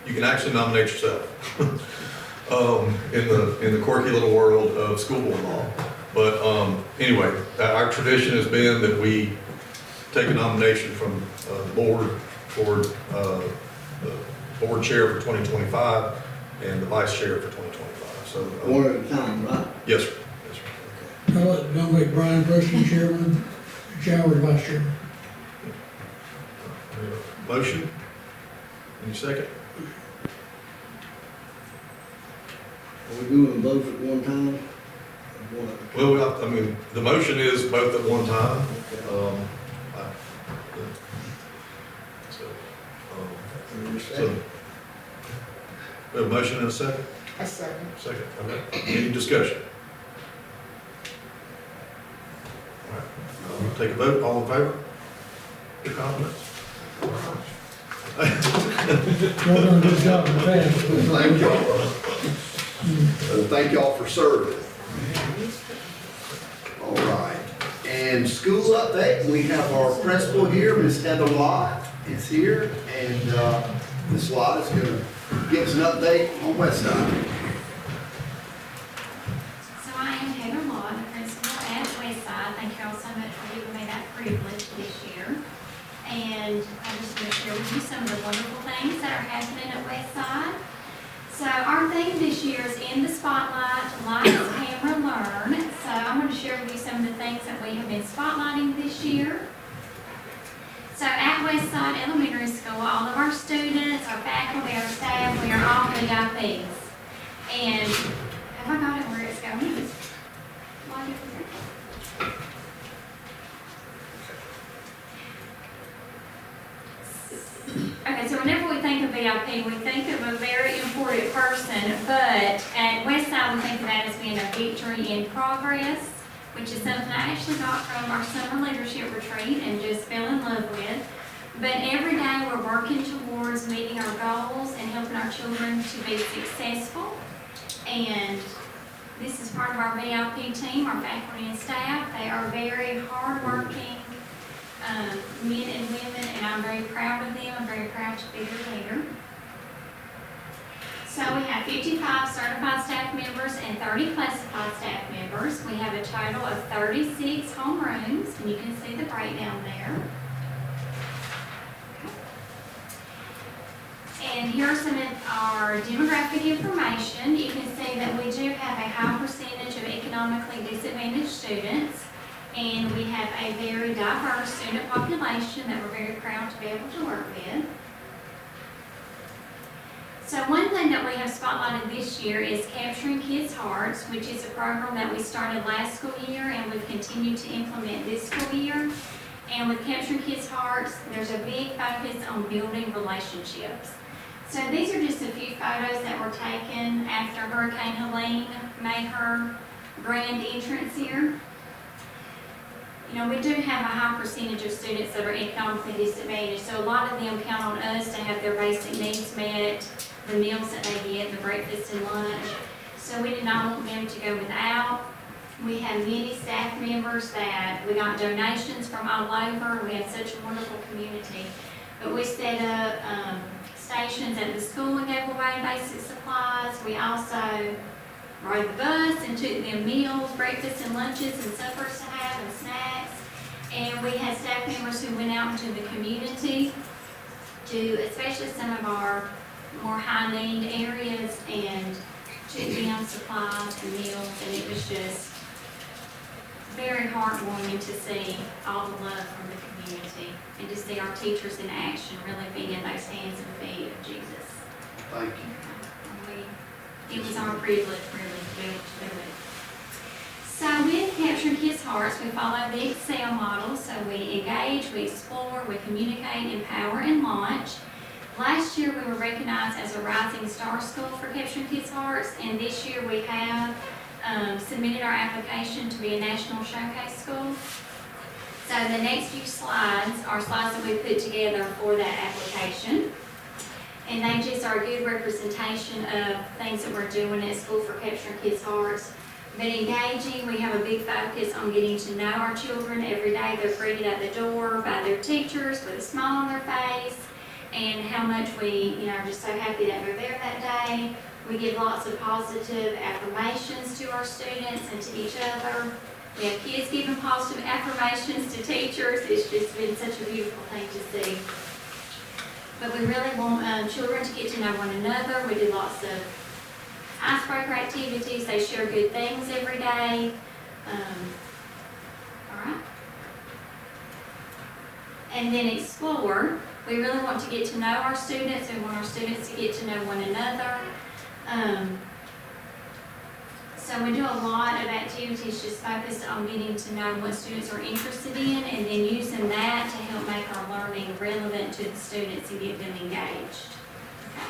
you can actually nominate yourself in the quirky little world of school board law. But anyway, our tradition has been that we take a nomination from the board for the board chair for 2025 and the vice chair for 2025. So One at a time, right? yes, sir. Yes, sir. I'll make Brian Preston chairman, Joward vice chairman. Motion? Any second? Are we doing both at one time? Or what? Well, I mean, the motion is both at one time. So, we have a motion and a second? A second. Second, okay. Any discussion? All right, we'll take a vote, all in favor? Your comments? Y'all done a good job in the past. Thank y'all. Thank y'all for serving. All right, and school update, we have our principal here, Ms. Heather Lott is here, and Ms. Lott is gonna give us an update on West Side. So I am Heather Law, the principal at Westside. Thank you all so much for giving me that privilege this year. And I'm just going to share with you some of the wonderful things that are happening at Westside. So our theme this year is In the Spotlight, Lights, Camera, Learn. So I'm going to share with you some of the things that we have been spotlighting this year. So at Westside Elementary School, all of our students, our faculty, our staff, we are all VIPs. And have I got it where it's going? Okay, so whenever we think of VIP, we think of a very important person, but at Westside we think of that as being a victory in progress, which is something I actually got from our summer leadership retreat and just fell in love with. But every day we're working towards meeting our goals and helping our children to be successful. And this is part of our VIP team, our faculty and staff. They are very hardworking men and women, and I'm very proud of them. I'm very proud to be their leader. So we have 55 certified staff members and 30 classified staff members. We have a total of 36 homerooms, and you can see the breakdown there. And here's some of our demographic information. You can see that we do have a high percentage of economically disadvantaged students, and we have a very diverse student population that we're very proud to be able to work with. So one thing that we have spotlighted this year is Capturing Kids' Hearts, which is a program that we started last school year and we've continued to implement this school year. And with Capturing Kids' Hearts, there's a big focus on building relationships. So these are just a few photos that were taken after Hurricane Helene made her grand entrance here. You know, we do have a high percentage of students that are economically disadvantaged, so a lot of them count on us to have their basic needs met, the meals that they get, the breakfast and lunch. So we did not want them to go without. We have many staff members that we got donations from all over. We have such a wonderful community. But we set up stations at the school and gave away basic supplies. We also rode the bus and took them meals, breakfast and lunches and suppers to have and snacks. And we had staff members who went out into the community to, especially some of our more high need areas, and took them supplies and meals, and it was just very heartwarming to see all the love from the community and to see our teachers in action really being those hands and feet of Jesus. Thank you. It was our privilege really to be able to do it. So with Capturing Kids' Hearts, we follow the Excel model. So we engage, we explore, we communicate, empower, and launch. Last year, we were recognized as a Rising Star School for Capturing Kids' Hearts, and this year we have submitted our application to be a National Showcase School. So the next few slides are slides that we put together for that application. And they just are a good representation of things that we're doing at school for Capturing Kids' Hearts. But engaging, we have a big focus on getting to know our children every day. They're greeted at the door by their teachers with a smile on their face, and how much we, are just so happy that they're there that day. We give lots of positive affirmations to our students and to each other. We have kids giving positive affirmations to teachers. It's just been such a beautiful thing to see. But we really want children to get to know one another. We do lots of icebreaker activities. They share good things every day. All right. And then explore. We really want to get to know our students. We want our students to get to know one another. So we do a lot of activities just focused on getting to know what students are interested in, and then using that to help make our learning relevant to the students and get them engaged. Okay.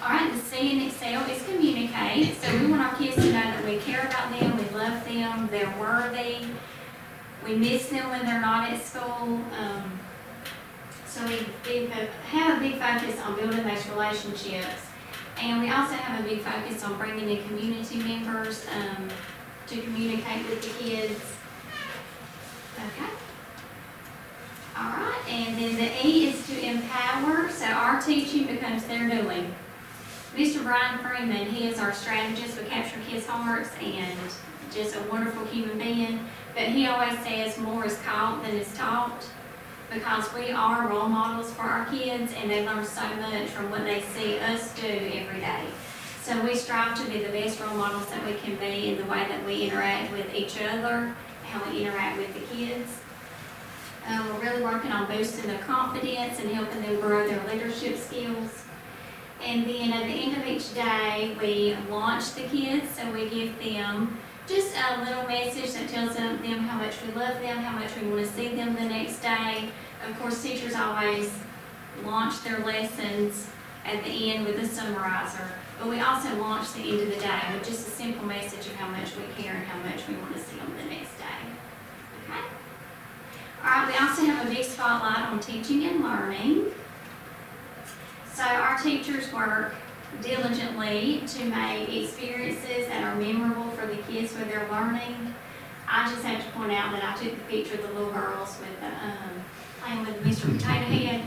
All right, the C in Excel is communicate. So we want our kids to know that we care about them, we love them, they're worthy. We miss them when they're not at school. So we have a big focus on building those relationships. And we also have a big focus on bringing in community members to communicate with the kids. Okay. All right, and then the E is to empower. So our teaching becomes their doing. Mr. Brian Freeman, he is our strategist with Capture Kids' Hearts and just a wonderful human being. But he always says more is caught than is taught, because we are role models for our kids and they learn so much from what they see us do every day. So we strive to be the best role models that we can be in the way that we interact with each other, how we interact with the kids. We're really working on boosting their confidence and helping them grow their leadership skills. And then at the end of each day, we launch the kids, so we give them just a little message that tells them how much we love them, how much we want to see them the next day. Of course, teachers always launch their lessons at the end with a summarizer, but we also launch the end of the day with just a simple message of how much we care and how much we want to see them the next day. Okay? All right, we also have a big spotlight on teaching and learning. So our teachers work diligently to make experiences that are memorable for the kids when they're learning. I just have to point out that I took the picture of the little girls with playing with Mr. Potato Head.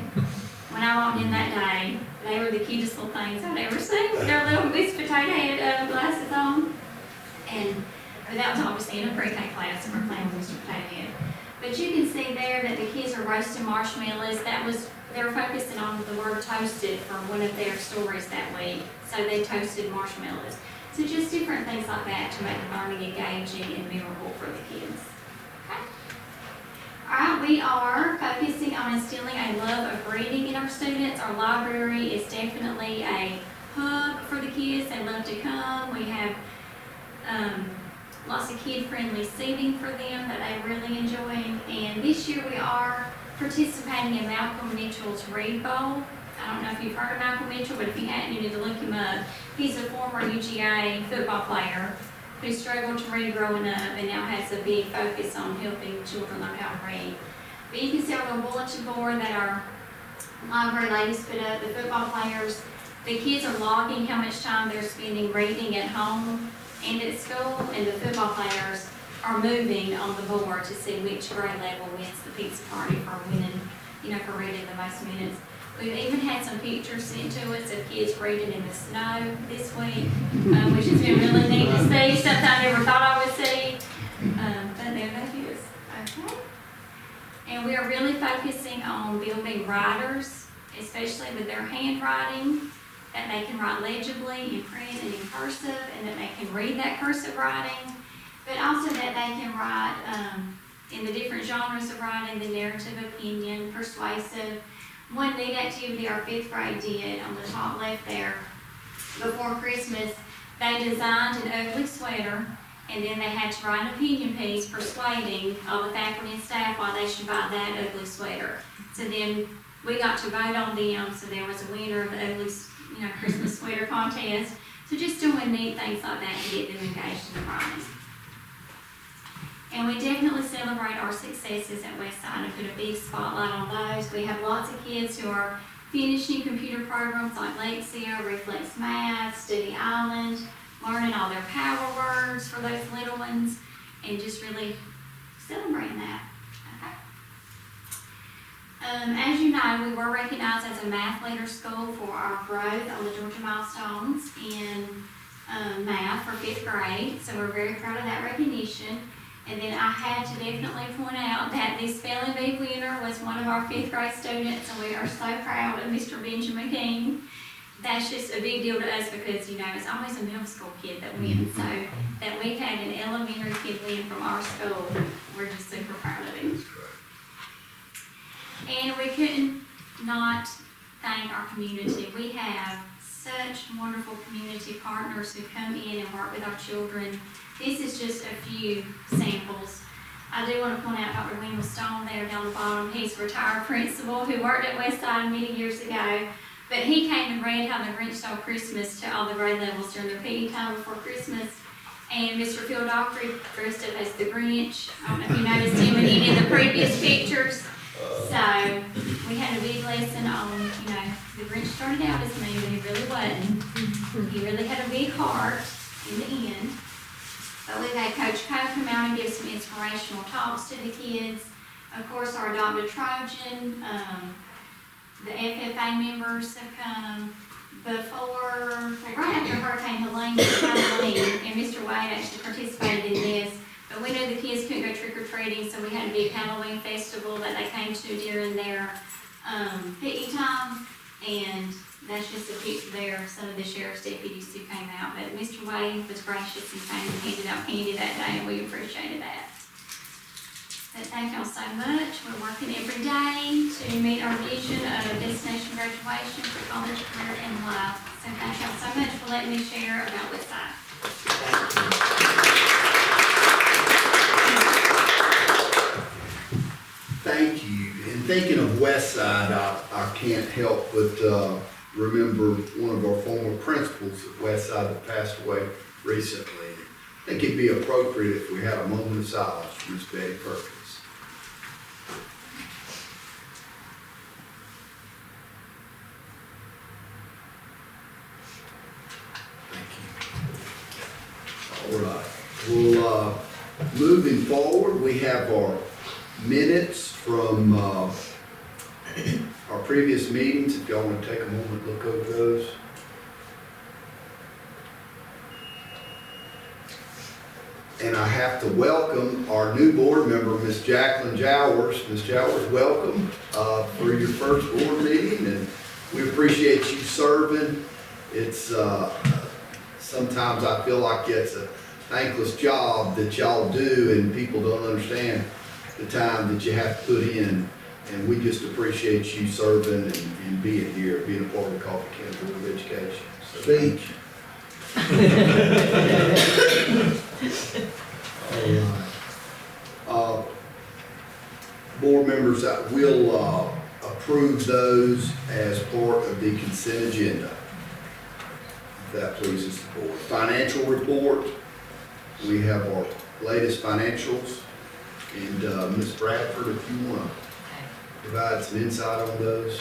When I walked in that day, they were the cutest little things I've ever seen with their little Miss Potato Head glasses on. But that was obviously in a pre-K class and we're playing with Mr. Potato Head. But you can see there that the kids are roasting marshmallows. They're focusing on the word toasted for one of their stories that week. So they toasted marshmallows. So just different things like that to make the learning engaging and memorable for the kids. Okay. All right, we are focusing on instilling a love of reading in our students. Our library is definitely a hub for the kids. They love to come. We have lots of kid-friendly seating for them that they really enjoy. And this year we are participating in Malcolm Mitchell's Read Bowl. I don't know if you've heard of Malcolm Mitchell, but if you hadn't, you need to look him up. He's a former UGA football player who struggled to read growing up and now has a big focus on helping children learn how to read. But you can see on the bulletin board that our library ladies put up, the football players, the kids are logging how much time they're spending reading at home and at school, and the football players are moving on the board to see which grade level wins the pizza party for winning, for reading the most minutes. We've even had some pictures sent to us of kids reading in the snow this week, which has been really neat to see. Something I never thought I would see, but there that is. Okay. And we are really focusing on building writers, especially with their handwriting, that they can write legibly in print and in cursive, and that they can read that cursive writing. but also that they can write, in the different genres of writing, the narrative, opinion, persuasive. One neat activity our 5th grade did on the top left there, before Christmas, they designed an ugly sweater, and then they had to write an opinion piece persuading all the faculty and staff why they should buy that ugly sweater. So then we got to vote on them, so there was a winner of the ugly, Christmas sweater contest. So just doing neat things like that to get them engaged in the writing. And we definitely celebrate our successes at Westside and put a big spotlight on those. We have lots of kids who are finishing computer programs like Lexia, Reflex Math, Study Island, learning all their power words for those little ones, and just really celebrating that. Okay. As you know, we were recognized as a math leader school for our growth on the Georgia milestones in math for 5th grade, so we're very proud of that recognition. And then I had to definitely point out that the spelling bee winner was one of our 5th grade students, and we are so proud of Mr. Benjamin King. That's just a big deal to us because, it's always a middle school kid that wins. So that we've had an elementary kid win from our school, we're just super proud of him. And we couldn't not thank our community. We have such wonderful community partners who come in and work with our children. This is just a few samples. I do want to point out Dr. Wendell Stone there down the bottom. He's a retired principal who worked at Westside many years ago. But he came and read How the Grinch Stole Christmas to all the grade levels during their PD time before Christmas. And Mr. Phil Dockery dressed up as the Grinch. I don't know if you noticed him in any of the previous pictures. So we had a big lesson on, the Grinch started out as mean, but he really wasn't. He really had a big heart in the end. But we've had Coach Coe come out and give some inspirational talks to the kids. Of course, our adopted Trojan, the FFA members have come before, right after Hurricane Helene was Halloween, and Mr. Wade actually participated in this. But we knew the kids couldn't go trick-or-treating, so we had a big Halloween festival that they came to during their picnic time. And that's just a picture there of some of the sheriff's deputies who came out. But Mr. Wade was gracious and came and handed out candy that day, and we appreciated that. But thank y'all so much. We're working every day to meet our vision of destination graduation for college, career, and life. So thank y'all so much for letting me share about Westside. Thank you. And thinking of Westside, I can't help but remember one of our former principals at Westside that passed away recently. I think it'd be appropriate if we had a moment of silence for Miss Betty Perkins. All right. Well, moving forward, we have our minutes from our previous meetings. If y'all want to take a moment to look over those. And I have to welcome our new board member, Ms. Jacqueline Jowers. Ms. Jowers, welcome for your first board meeting, and we appreciate you serving. It's sometimes I feel like it's a thankless job that y'all do, and people don't understand the time that you have to put in. And we just appreciate you serving and being here, being a part of the Coffee County Board of Education. Speech. All right. Board members, we'll approve those as part of the consent agenda. If that pleases the board. Financial report. We have our latest financials. And Ms. Bradford, if you want to provide some insight on those.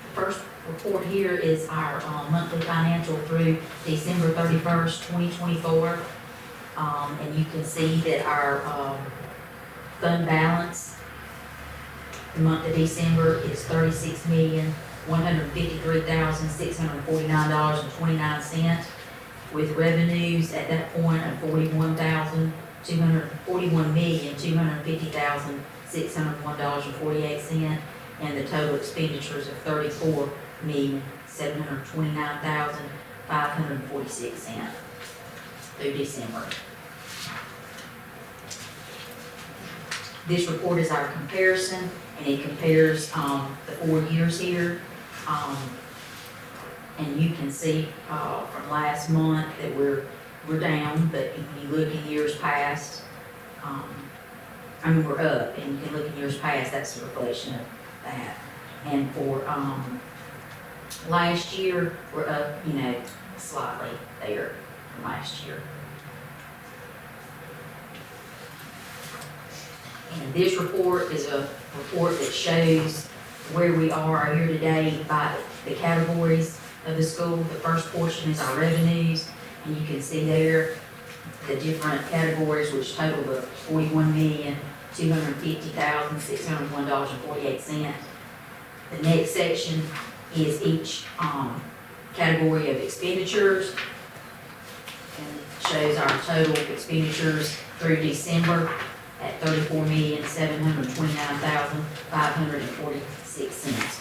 The first report here is our monthly financial through December 31st, 2024. And you can see that our fund balance the month of December is $36,153,649.29, with revenues at that point of $41,250,601.48, and the total expenditures of $34,729,546. through December. This report is our comparison, and it compares, the 4 years here. And you can see, from last month that we're down, but if you look in years past, we're up, and you can look in years past, that's a reflection of that. And for, last year, we're up, slightly there from last year. And this report is a report that shows where we are here today by the categories of the school. The first portion is our revenues, and you can see there the different categories which total the $41,250,601.48. The next section is each category of expenditures, and it shows our total expenditures through December at $34,729,546.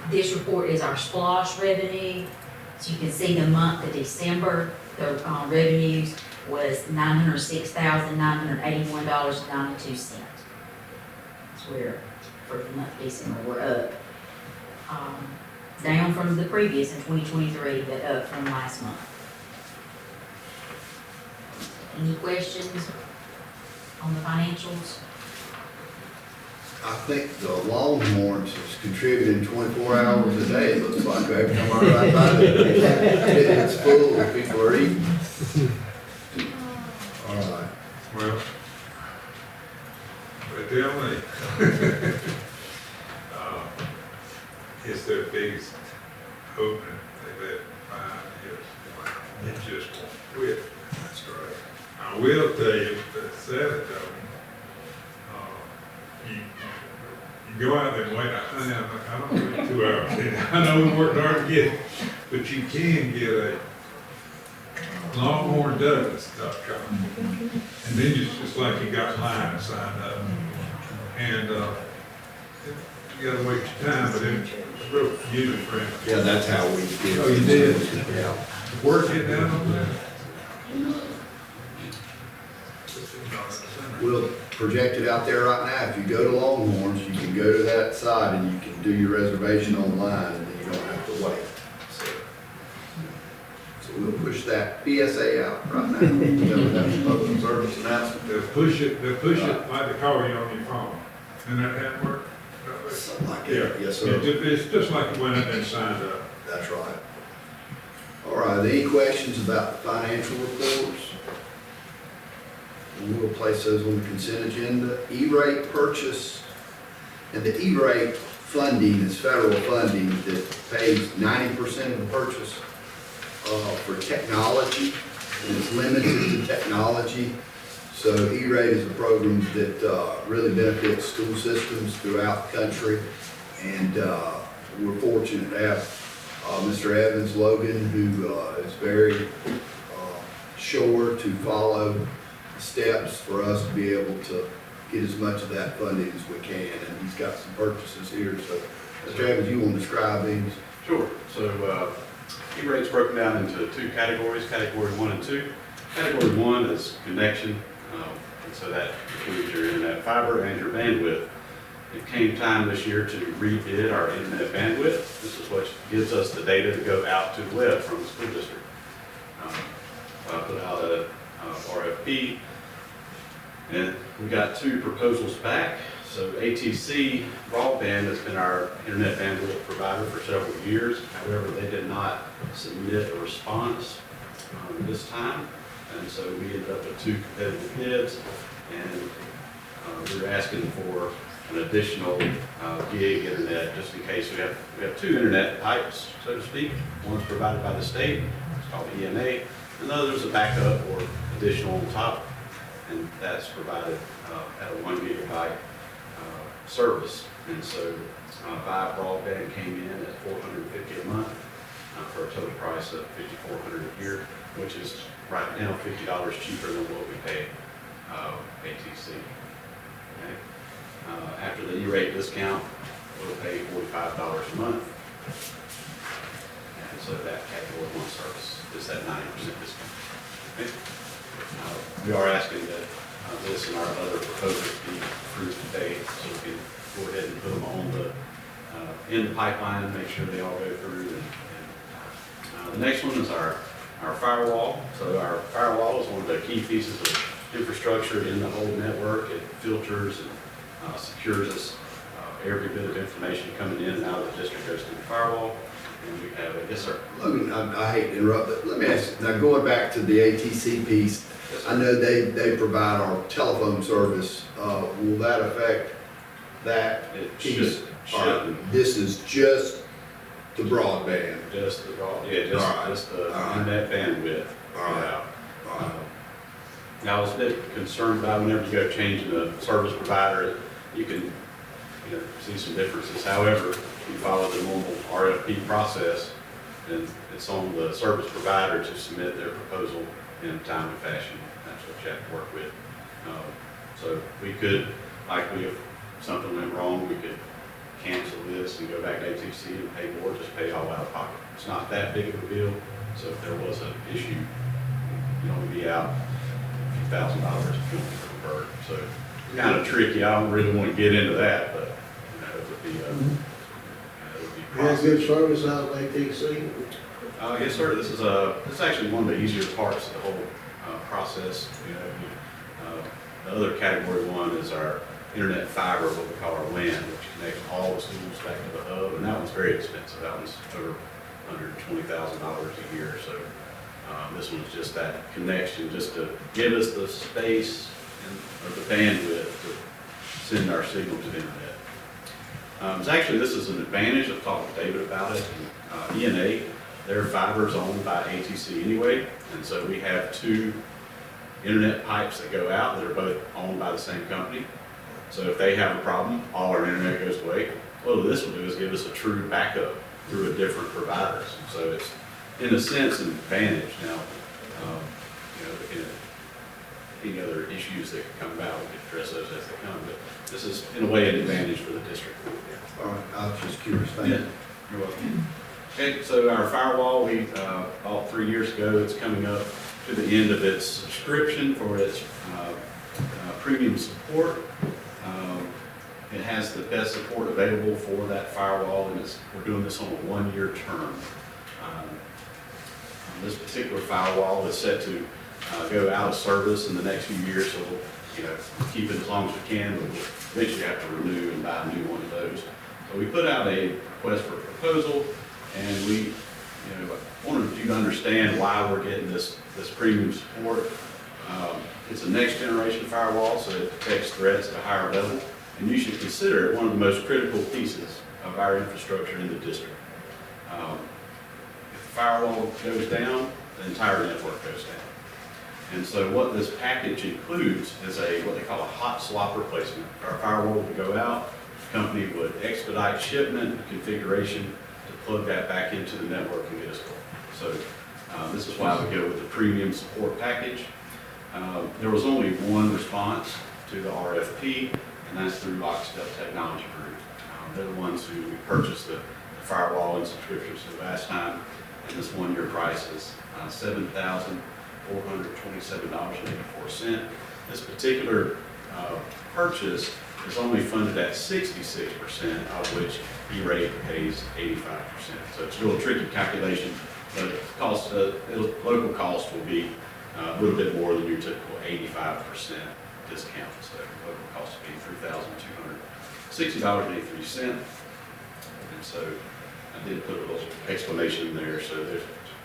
This report is our SPLOSH revenue. So you can see the month of December, the revenues was $906,981.92. That's where, for the month of December, we're up. Down from the previous in 2023, but up from last month. Any questions on the financials? I think the Longhorns is contributing 24 hours a day, it looks like, every time I ride by it. It's full, people are eating. All right. Well, they tell me. It's their biggest opening they've had in 5 years. It just won't quit. That's right. I will tell you, that Saturday, you go out there and wait, I don't wait 2 hours. I know we worked hard to get it, but you can get a Longhorn-Douglas.com. And then it's just like you got line signed up. And, you gotta wait your time, but it's real user-friendly. Yeah, that's how we did. Oh, you did? Yeah. Work it down on that? We'll project it out there right now. If you go to Longhorns, you can go to that site and you can do your reservation online, and then you don't have to wait. So we'll push that PSA out right now. That's a public service announcement. They'll push it like they call you on your phone. And that work? Something like Yeah. that. Yes, sir. It's just like you went in and signed up. That's right. All right, any questions about the financial reports? We'll place those on the consent agenda. E-rate purchase, and the E-rate funding is federal funding that pays 90% of the purchase for technology, and it's limited to technology. So E-rate is a program that really benefits school systems throughout the country, and we're fortunate to have Mr. Evans Logan, who is very sure to follow steps for us to be able to get as much of that funding as we can, and he's got some purchases here. So, Mr. Evans, you want to describe these? Sure. So E-rate's broken down into 2 categories, category 1 and 2. Category 1 is connection, and so that includes your internet fiber and your bandwidth. It came time this year to rebid our internet bandwidth. This is what gives us the data to go out to the web from the school district. I put out a RFP, and we got 2 proposals back. So ATC Broadband has been our internet bandwidth provider for several years. However, they did not submit a response this time. And so we ended up with 2 competitive bids, and we were asking for an additional gig internet, just in case we have 2 internet types, so to speak. One's provided by the state, it's called EMA, and the other's a backup or additional on top, and that's provided at a 1 gigabyte service. And so Five Broadband came in at $450 a month for a total price of $5,400 a year, which is right now $50 cheaper than what we pay ATC. Okay. After the E-rate discount, will pay $45 a month. And so that category one service is that 90% discount. Okay? We are asking that this and our other proposals be approved today, so we can go ahead and put them on in the pipeline and make sure they all go through. The next one is our firewall. So our firewall is one of the key pieces of infrastructure in the whole network. It filters and secures us. Every bit of information coming in and out of the district goes through the firewall. And we have a, yes, sir. I hate to interrupt, but let me ask, now going back to the ATC piece, Yes, sir. I know they provide our telephone service. Will that affect that It piece? All right, should. this is just the broadband. Just the raw, yeah, All right. just the All right. internet bandwidth. All right. Yeah. All right. Now, I was a bit concerned about whenever you go changing the service provider, you can, see some differences. However, if you follow the normal RFP process, then it's on the service provider to submit their proposal in a timely fashion. That's what you have to work with. So we could, if something went wrong, we could cancel this and go back to ATC and pay more, just pay all out of pocket. It's not that big of a deal, so if there was an issue, you'd only be out a few $1,000 if you want to convert. So it's kind of tricky, I don't really want to get into that, but, it would be, We have good service out of ATC. Yes, sir, this is actually one of the easier parts of the whole process. The other category one is our internet fiber, what we call our WAN, which connects all the schools back to the hub, and that one's very expensive. That one's over $120,000 a year. So this one's just that connection, just to give us the space or the bandwidth to send our signal to the internet. This is an advantage. I've talked to David about it. ENA, their fiber is owned by ATC anyway, and so we have two internet pipes that go out that are both owned by the same company. So if they have a problem, all our internet goes away. What this will do is give us a true backup through a different providers. So it's, in a sense, an advantage. Now, any other issues that can come about, we can address those as they come. But this is, in a way, an advantage for the district. All right, I was just curious, thank Yeah, you. you're welcome. Okay, so our firewall, we bought 3 years ago. It's coming up to the end of its subscription for its premium support. It has the best support available for that firewall, and we're doing this on a 1-year term. This particular firewall is set to go out of service in the next few years, so we'll keep it as long as we can, but we'll eventually have to renew and buy a new one of those. So we put out a request for proposal, and we wanted you to understand why we're getting this premium support. It's a next generation firewall, so it detects threats at a higher level, and you should consider it one of the most critical pieces of our infrastructure in the district. If the firewall goes down, the entire network goes down. And so what this package includes is what they call a hot swap replacement. Our firewall would go out, the company would expedite shipment and configuration to plug that back into the network and get us going. So this is why we go with the premium support package. There was only one response to the RFP, and that's through Lockstep Technology Group. They're the ones who purchased the firewall and subscriptions the last time, and this 1-year price is $7,427.84. This particular purchase is only funded at 66%, of which E-rate pays 85%. So it's a real tricky calculation, but local cost will be a little bit more than your typical 85% discount. So local cost will be $3,260.83. And so I did put a little explanation there. So there's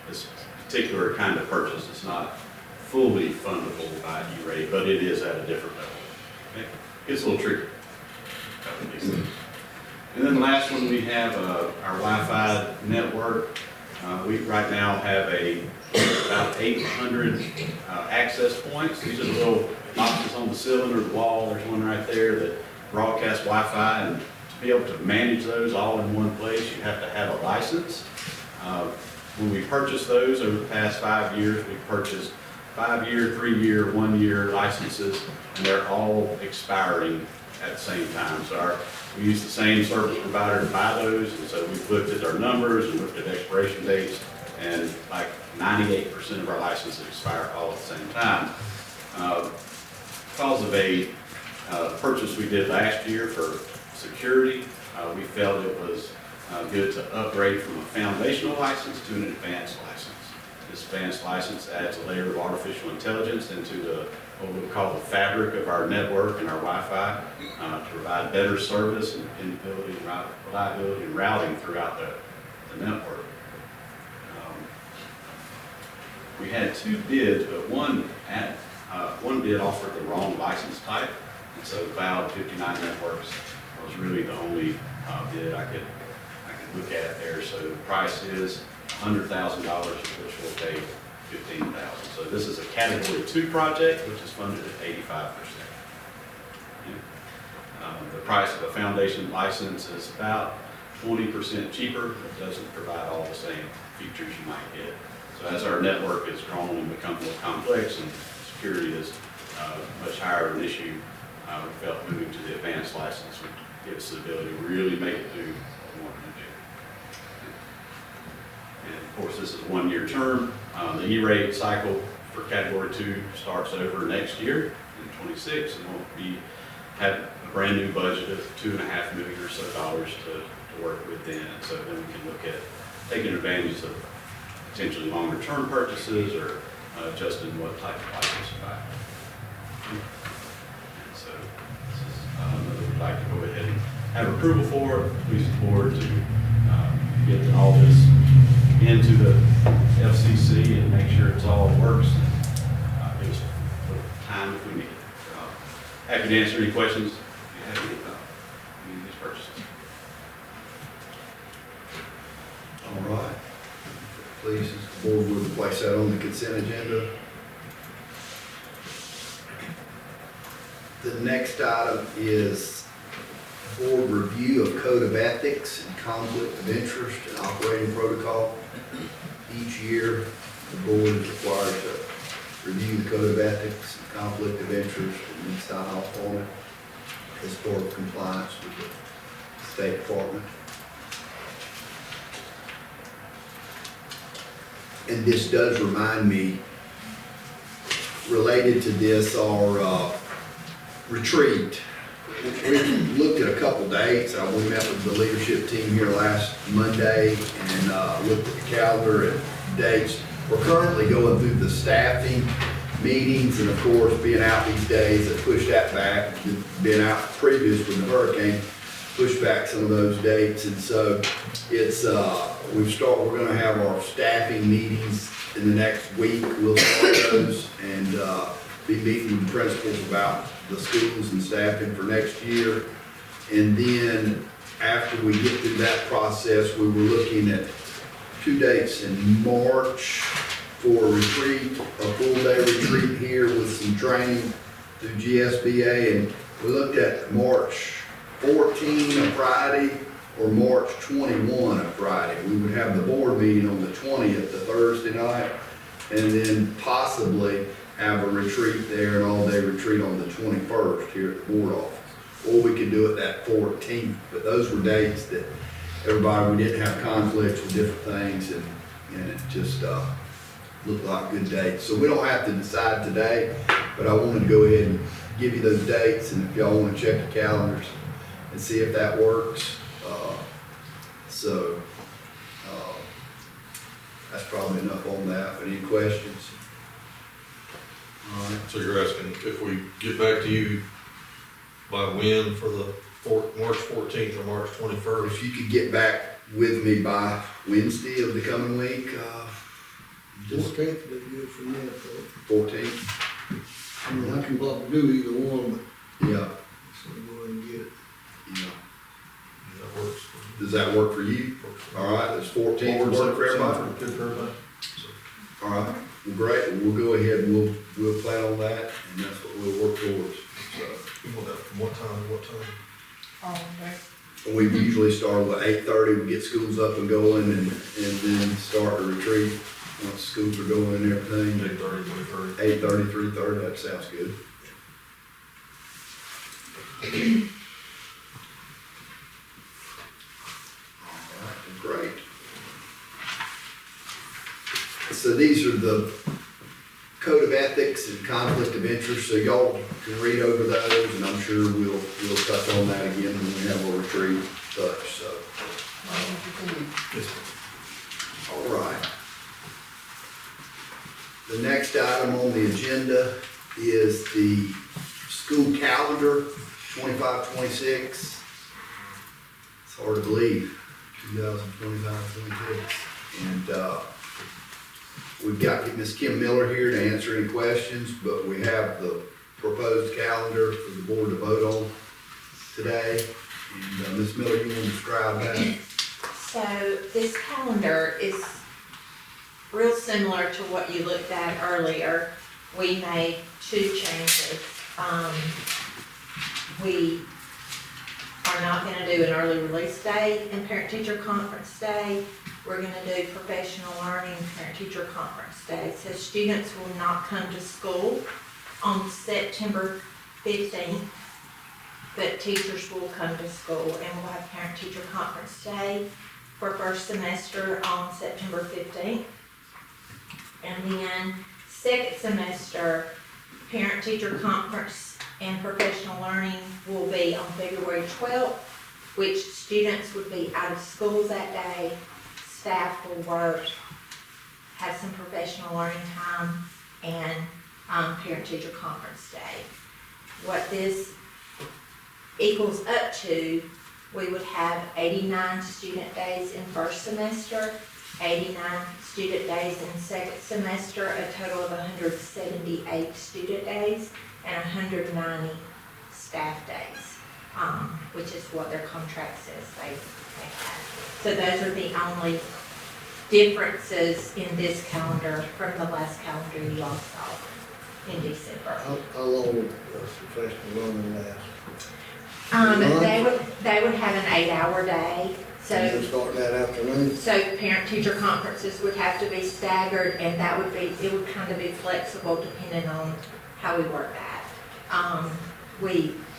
this particular kind of purchase is not fully fundable by E-rate, but it is at a different level. Okay? It's a little tricky. And then the last one, we have our Wi-Fi network. We right now have about 800 access points. These are the little boxes on the ceiling or the wall. There's one right there that broadcasts Wi-Fi, and to be able to manage those all in one place, you have to have a license. When we purchased those over the past 5 years, we purchased 5-year, 3-year, 1-year licenses, and they're all expiring at the same time. So our We use the same service provider to buy those, and so we've looked at our numbers and looked at expiration dates, and like 98% of our licenses expire all at the same time. Because of a purchase we did last year for security, we felt it was good to upgrade from a foundational license to an advanced license. This advanced license adds a layer of artificial intelligence into what we call the fabric of our network and our Wi-Fi to provide better service and dependability and reliability and routing throughout the network. We had 2 bids, but one bid offered the wrong license type, and so Cloud 59 Networks was really the only bid I could look at there. So the price is $100,000, which will pay $15,000. So this is a Category 2 project, which is funded at 85%. The price of a foundation license is about 20% cheaper. It doesn't provide all the same features you might get. So as our network has grown and become more complex and security is much higher an issue, we felt moving to the advanced license would give us the ability to really make it do what we wanted to do. And of course, this is a 1-year term. The E-rate cycle for Category 2 starts over next year in 26, and we'll have a brand new budget of $2.5 million or so to work with then. And so then we can look at taking advantage of potentially longer term purchases or adjusting what type of license you buy. And so we'd like to go ahead and have approval for it, please the board to get all this into the FCC and make sure it's all works. And give us a little time if we need it. Happy to answer any questions if you have any about any of these purchases. All right. Please, the board would place that on the consent agenda. The next item is board review of code of ethics and conflict of interest and operating protocol. Each year, the board is required to review the code of ethics and conflict of interest and then sign off on it as part of compliance with the State Department. And this does remind me, related to this, our retreat. We looked at a couple dates. We met with the leadership team here last Monday and looked at the calendar and dates. We're currently going through the staffing meetings, and of course, being out these days, it pushed that back. Being out previous with the hurricane, pushed back some of those dates, and so it's we're going to have our staffing meetings in the next week. We'll start those and be meeting with the principals about the schools and staffing for next year. And then after we get through that process, we were looking at 2 dates in March for a retreat, a full-day retreat here with some training through GSBA, and we looked at March 14, a Friday, or March 21, a Friday. We would have the board meeting on the 20th, the Thursday night, and then possibly have a retreat there, an all-day retreat on the 21st here at the board office. Or we could do it that 14th, but those were dates that everybody, we didn't have conflicts with different things, and it just looked like good dates. So we don't have to decide today, but I wanted to go ahead and give you those dates, and if y'all want to check your calendars and see if that works. That's probably enough on that, but any questions? All right. So you're asking if we get back to you by when for the March 14th or March 21st? If you could get back with me by Wednesday of the coming week, just 14th would be good for me, 14th. I mean, I can probably do either one, Yeah, so go ahead and get it. yeah. That works. Does that work for you? All right, does 14th work for everybody? Good for everybody. All right, well, great. We'll go ahead and we'll plan on that, and that's what we'll work towards. So, We want that from what time to what time? All day. we usually start at 8:30, we get schools up and going, and then start the retreat once schools are going and everything. 8:30, 3:30. 8:30, 3:30, that sounds good. these are the code of ethics and conflict of interest, so y'all can read over those, and I'm sure we'll touch on that again when we have a retreat such, so. All right. The next item on the agenda is the school calendar, 25-26. It's hard to believe, 2025-26. And, we've got Ms. Kim Miller here to answer any questions, but we have the proposed calendar for the board to vote on today. And Ms. Miller, you want to describe that? So this calendar is real similar to what you looked at earlier. We made 2 changes. We are not gonna do an early release day and parent-teacher conference day. We're gonna do professional learning, parent-teacher conference day. So students will not come to school on September 15th, but teachers will come to school, and we'll have parent-teacher conference day for first semester on September 15th. And then second semester, parent-teacher conference and professional learning will be on February 12th, which students would be out of school that day. Staff will work, have some professional learning time, and parent-teacher conference day. What this equals up to, we would have 89 student days in first semester, 89 student days in second semester, a total of 178 student days, and 190 staff days, which is what their contract says they have. So those are the only differences in this calendar from the last calendar you all saw in December. How long would professional learning last? They would have an 8-hour day, And so, start that afternoon? so parent-teacher conferences would have to be staggered, and that would be, it would kind of be flexible depending on how we work that.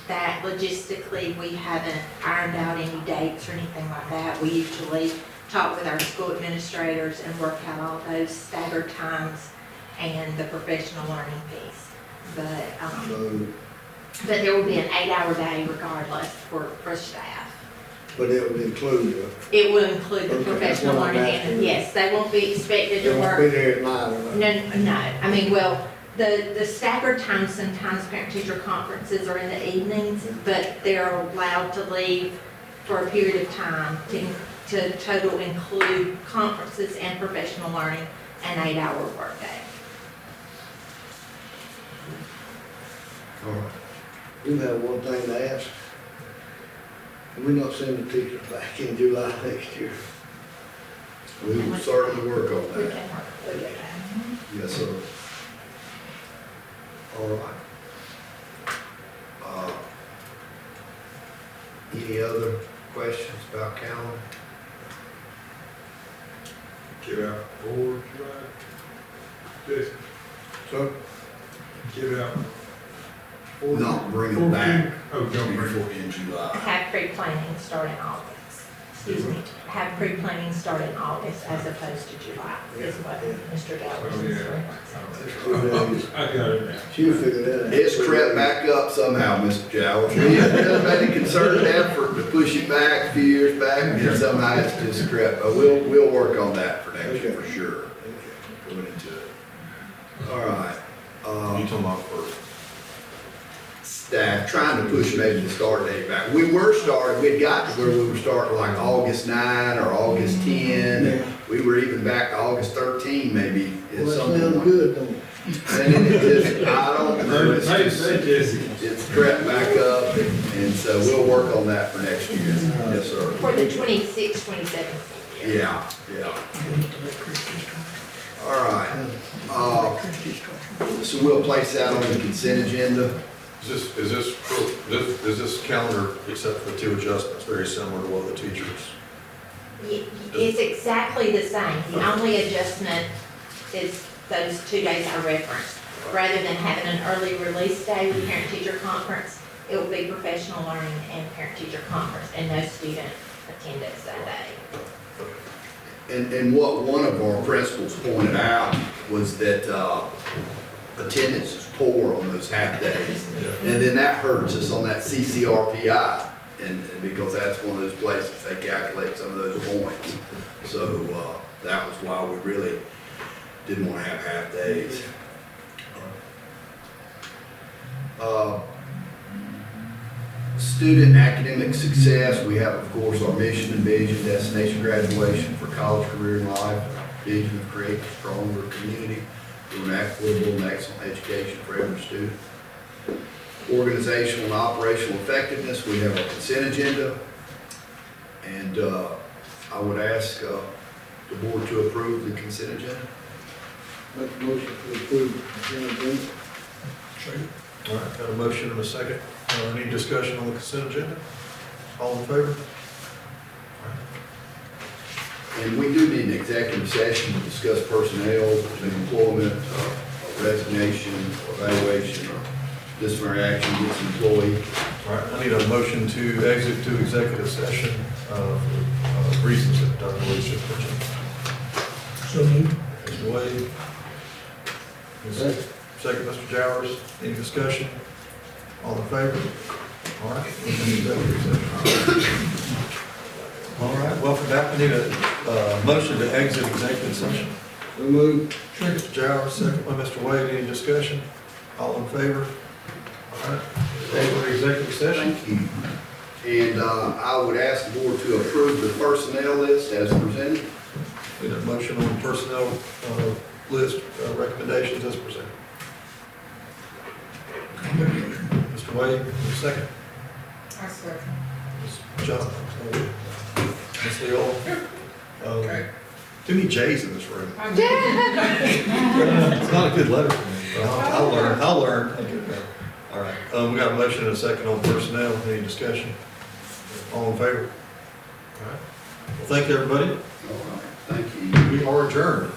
That logistically, we haven't ironed out any dates or anything like that. We usually talk with our school administrators and work out all those staggered times and the professional learning piece. But there will be an 8-hour day regardless for staff. But it would include, It will include the Okay, professional that's what I'm learning, asking. and yes, they won't be expected they to won't be work. there at night or nothing? No, I mean, well, the staggered times, sometimes parent-teacher conferences are in the evenings, but they're allowed to leave for a period of time to total include conferences and professional learning, an 8-hour workday. All right. Do have one thing to ask. Can we not send the teachers back in July next year? We will certainly work on We that. can work with that. Yes, sir. All right. Any other questions about calendar? Get out before July. Jason, So, get out. Not bring them back Oh, don't bring before in July. Have pre-planning start in August. Excuse me, have pre-planning start in August as opposed to July, is what Mr. Dowell Oh, is yeah. referencing. I got it now. she'll figure that out. It's crept back up somehow, Mr. Jowers. We have made a concerted effort to push it back a few years back, and somehow it's just crept. But we'll work on that for next year, for sure. Going into it. All right. You talking about for Staff, trying to push maybe the start date back. We were starting, we'd got to where we were starting like August 9 or August 10. Yeah. We were even back to August 13 maybe at Well, some that sounds point. good, don't it? And then it just, I don't know, it's Hey, just, say, Jesse. it's crept back up, and so we'll work on that for next year. Yes, sir. For the 26, 27. Yeah, yeah. All right. So we'll place that on the consent agenda. Is this calendar, except for the 2 adjustments, very similar to what the teachers? It's exactly the same. The only adjustment is those 2 days I referenced. Rather than having an early release day with parent-teacher conference, it will be professional learning and parent-teacher conference, and no student attendance that day. And what one of our principals pointed out was that attendance is poor on those half days. And then that hurts us on that CCRPI, and because that's one of those places they calculate some of those points. So that was why we really didn't want to have half days. Student academic success, we have, of course, our mission and vision, destination graduation for college, career, and life, vision of creating a stronger community through an equitable and excellent education for every student. Organizational and operational effectiveness, we have a consent agenda, and I would ask the board to approve the consent agenda. Make a motion to approve the consent agenda. All right, got a motion and a second. Any discussion on the consent agenda? All in favor? And we do need an executive session to discuss personnel, employment, resignation, evaluation, or disciplinary action against an employee. All right, I need a motion to exit to executive session for reasons that Dr. Lee just mentioned. So moved. Mr. Wade. Second, Mr. Jowers. Any discussion? All in favor? All right. We're in executive session. All right, welcome back. We need a motion to exit executive session. So moved. Mr. Jowers, second by Mr. Wade. Any discussion? All in favor? All right. Exit executive session. Thank you. And I would ask the board to approve the personnel list as presented. We need a motion on the personnel list recommendations as presented. Mr. Wade, second. I swear. Ms. Johnson. Ms. Leola. Too many J's in this room. It's not a good letter for me. I'll learn. All right, we got a motion and a second on personnel. Any discussion? All in favor? All right. Well, thank you, everybody. All right, thank you. We are adjourned.